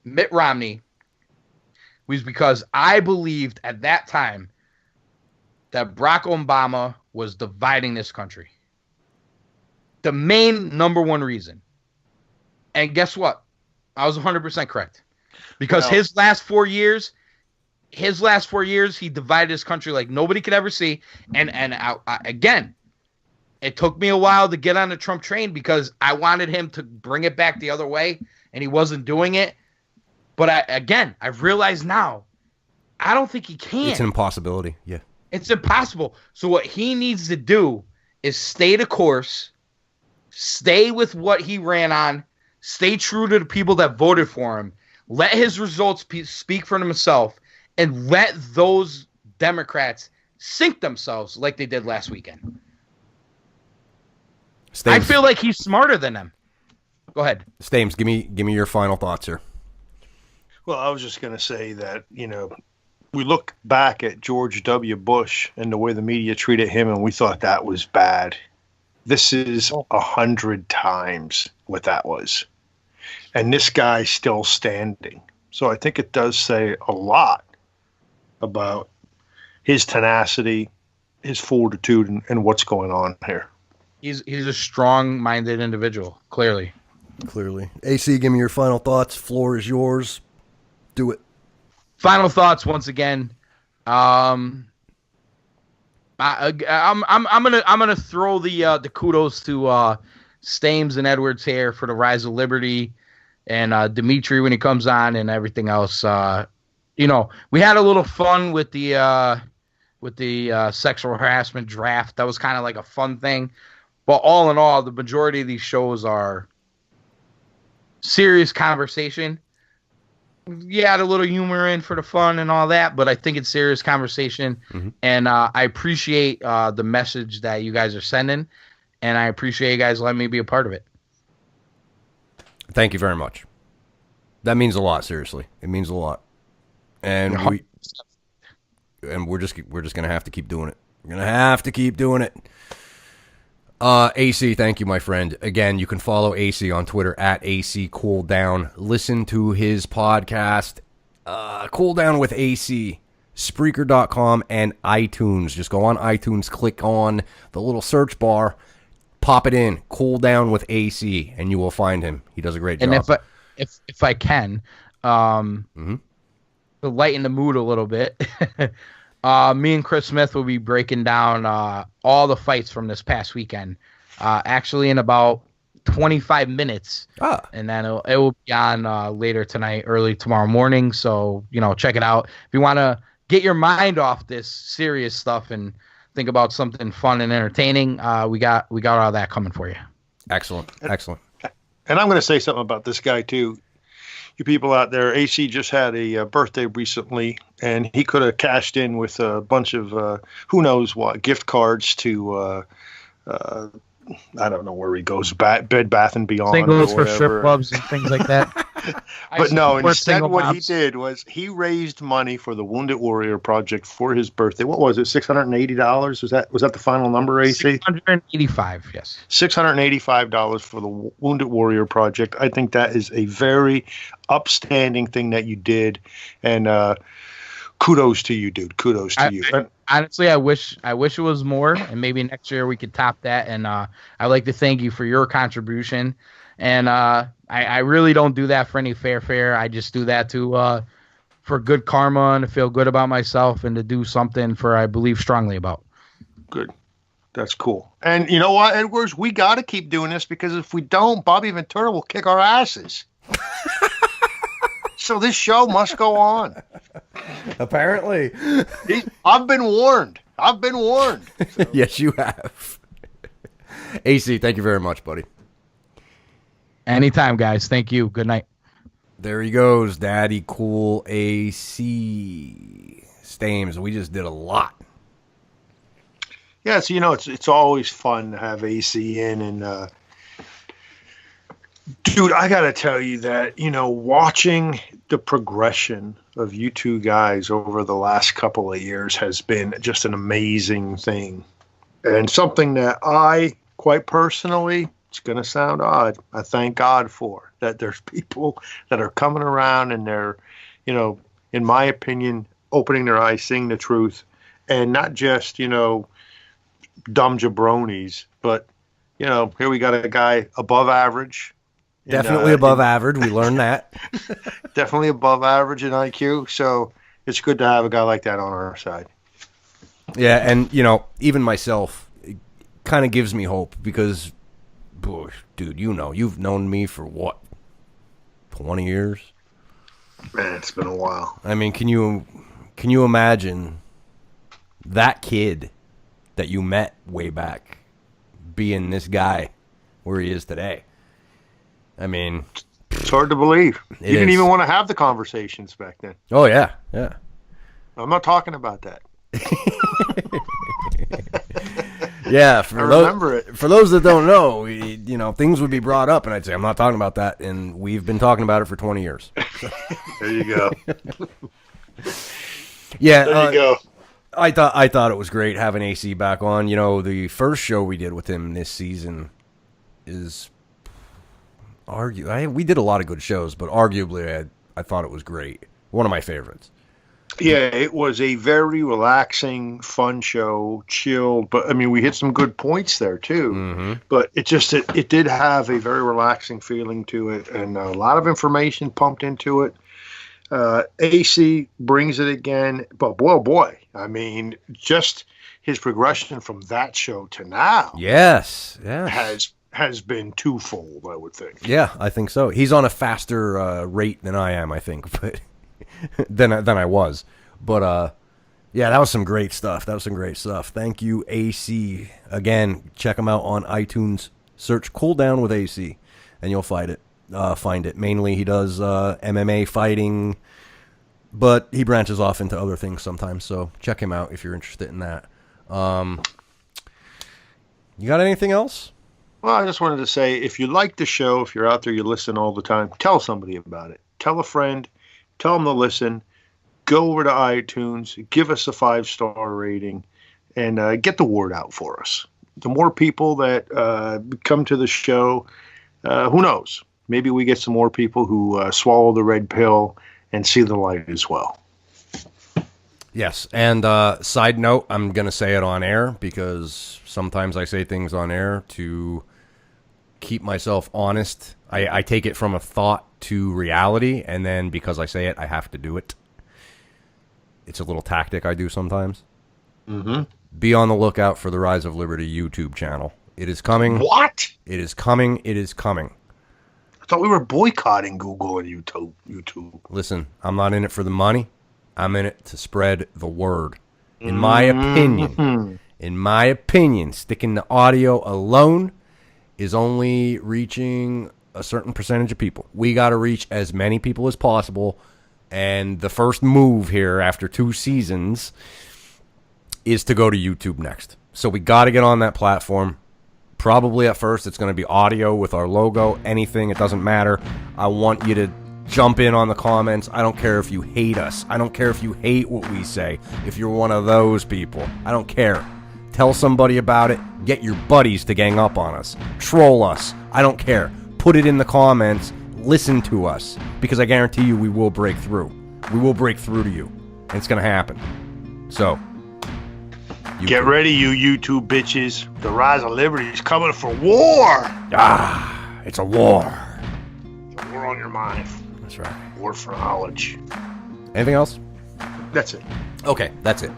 Mitt Romney was because I believed at that time that Barack Obama was dividing this country. The main number one reason. And guess what? I was 100% correct. Because his last 4 years, he divided his country like nobody could ever see. And again, it took me a while to get on the Trump train because I wanted him to bring it back the other way, and he wasn't doing it. But I've realized now, I don't think he can. It's an impossibility. Yeah. It's impossible. So what he needs to do is stay the course, stay with what he ran on, stay true to the people that voted for him, let his results speak for himself, and let those Democrats sink themselves like they did last weekend. Stames. I feel like he's smarter than them. Go ahead. Stames, give me your final thoughts here. Well, I was just going to say that, we look back at George W. Bush and the way the media treated him, and we thought that was bad. This is 100 times what that was. And this guy's still standing. So I think it does say a lot about his tenacity, his fortitude, and what's going on here. He's a strong-minded individual, clearly. AC, give me your final thoughts. Floor is yours. Do it. Final thoughts once again. I'm gonna throw the kudos to Stames and Edwards here for the rise of liberty, and Dimitri when he comes on, and everything else. We had a little fun with the sexual harassment draft. That was kind of like a fun thing, but all in all, the majority of these shows are serious conversation. You add a little humor in for the fun and all that, but I think it's serious conversation. Mm-hmm. And I appreciate the message that you guys are sending, and I appreciate you guys letting me be a part of it. Thank you very much. That means a lot, seriously. It means a lot. And we're just going to have to keep doing it. We're going to have to keep doing it. AC, thank you, my friend. Again, you can follow AC on Twitter at AC Cooldown. Listen to his podcast, Cool Down with AC, Spreaker.com, and iTunes. Just go on iTunes, click on the little search bar, pop it in, Cool Down with AC, and you will find him. He does a great job. And if I can, to lighten the mood a little bit, me and Chris Smith will be breaking down all the fights from this past weekend, actually in about 25 minutes. And then it will be on later tonight, early tomorrow morning. So, check it out. If you want to get your mind off this serious stuff and think about something fun and entertaining, we got all that coming for you. Excellent. And I'm going to say something about this guy, too. You people out there, AC just had a birthday recently, and he could have cashed in with a bunch of who knows what gift cards to I don't know where he goes, Bed Bath and Beyond, singles for strip clubs and things like that. But no, instead what he did was he raised money for the Wounded Warrior Project for his birthday. What was it? $680? Was that the final number, AC? $685, yes. $685 for the Wounded Warrior Project. I think that is a very upstanding thing that you did, and kudos to you, dude. Kudos to you. Honestly, I wish it was more, and maybe next year we could top that. And I'd like to thank you for your contribution. And I really don't do that for any fair. I just do that for good karma and to feel good about myself and to do something I believe strongly about. Good. That's cool. And you know what, Edwards? We got to keep doing this because if we don't, Bobby Ventura will kick our asses. So this show must go on. Apparently. I've been warned. So. Yes, you have. AC, thank you very much, buddy. Anytime, guys. Thank you. Good night. There he goes, Daddy Cool AC. Stames, we just did a lot. Yeah, so it's always fun to have AC in and Dude, I got to tell you that, watching the progression of you two guys over the last couple of years has been just an amazing thing. And something that I, quite personally, it's going to sound odd, I thank God for. That there's people that are coming around and they're, in my opinion, opening their eyes, seeing the truth. And not just, dumb jabronis, but, here we got a guy above average. Definitely above average. We learned that. Definitely above average in IQ. So it's good to have a guy like that on our side. Yeah, and, even myself, it kind of gives me hope because, dude, you've known me for what, 20 years? Man, it's been a while. I mean, can you imagine that kid that you met way back being this guy where he is today? I mean, it's hard to believe. You didn't even want to have the conversations back then. Oh, yeah. I'm not talking about that. Yeah, I remember it. For those that don't know, things would be brought up, and I'd say, I'm not talking about that, and we've been talking about it for 20 years. There you go. Yeah, there you go. I thought it was great having AC back on. The first show we did with him this season is we did a lot of good shows, but arguably I thought it was great. One of my favorites. Yeah, it was a very relaxing, fun show, chilled. But I mean, we hit some good points there too. Mm-hmm. But it did have a very relaxing feeling to it, and a lot of information pumped into it. AC brings it again, but boy, I mean, just his progression from that show to now, yes, has been twofold, I would think. Yeah, I think so. He's on a faster rate than I am, I think, but than I was. But yeah, that was some great stuff. Thank you, AC. Again, check him out on iTunes. Search "Cool Down with AC," and you'll find it. Mainly, he does MMA fighting, but he branches off into other things sometimes. So check him out if you're interested in that. You got anything else? Well, I just wanted to say, if you like the show, if you're out there, you listen all the time, tell somebody about it. Tell a friend. Tell them to listen. Go over to iTunes. Give us a 5-star rating, and get the word out for us. The more people that come to the show, who knows? Maybe we get some more people who swallow the red pill and see the light as well. Yes, and side note, I'm going to say it on air because sometimes I say things on air to keep myself honest. I take it from a thought to reality, and then because I say it, I have to do it. It's a little tactic I do sometimes. Mm-hmm. Be on the lookout for the Rise of Liberty YouTube channel. It is coming. What? It is coming. It is coming. I thought we were boycotting Google and YouTube. Listen, I'm not in it for the money. I'm in it to spread the word. In my opinion, sticking to audio alone is only reaching a certain percentage of people. We got to reach as many people as possible. And the first move here after 2 seasons is to go to YouTube next. So we got to get on that platform. Probably at first it's going to be audio with our logo, anything. It doesn't matter. I want you to jump in on the comments. I don't care if you hate us. I don't care if you hate what we say. If you're one of those people, I don't care. Tell somebody about it. Get your buddies to gang up on us. Troll us. I don't care. Put it in the comments. Listen to us. Because I guarantee you we will break through. We will break through to you. And it's going to happen. So, get ready, you YouTube bitches. The Rise of Liberty is coming for war. It's a war. It's a war on your mind. That's right. War for knowledge. Anything else? That's it. Okay, that's it.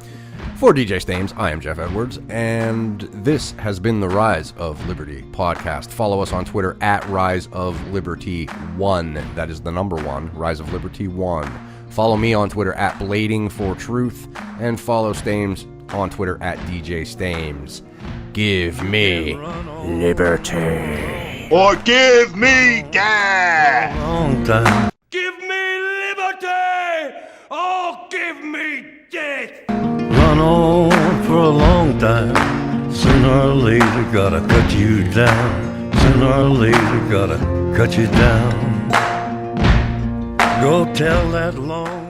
For DJ Stames, I am Jeff Edwards, and this has been the Rise of Liberty podcast. Follow us on Twitter at Rise of Liberty 1. That is the number 1, Rise of Liberty 1. Follow me on Twitter at Blading for Truth, and follow Stames on Twitter at DJ Stames. Give me liberty. Or give me death. Long time. Give me liberty! Oh, give me death! Run on for a long time. Sooner or later, gotta cut you down. Sooner or later, gotta cut you down. Go tell that long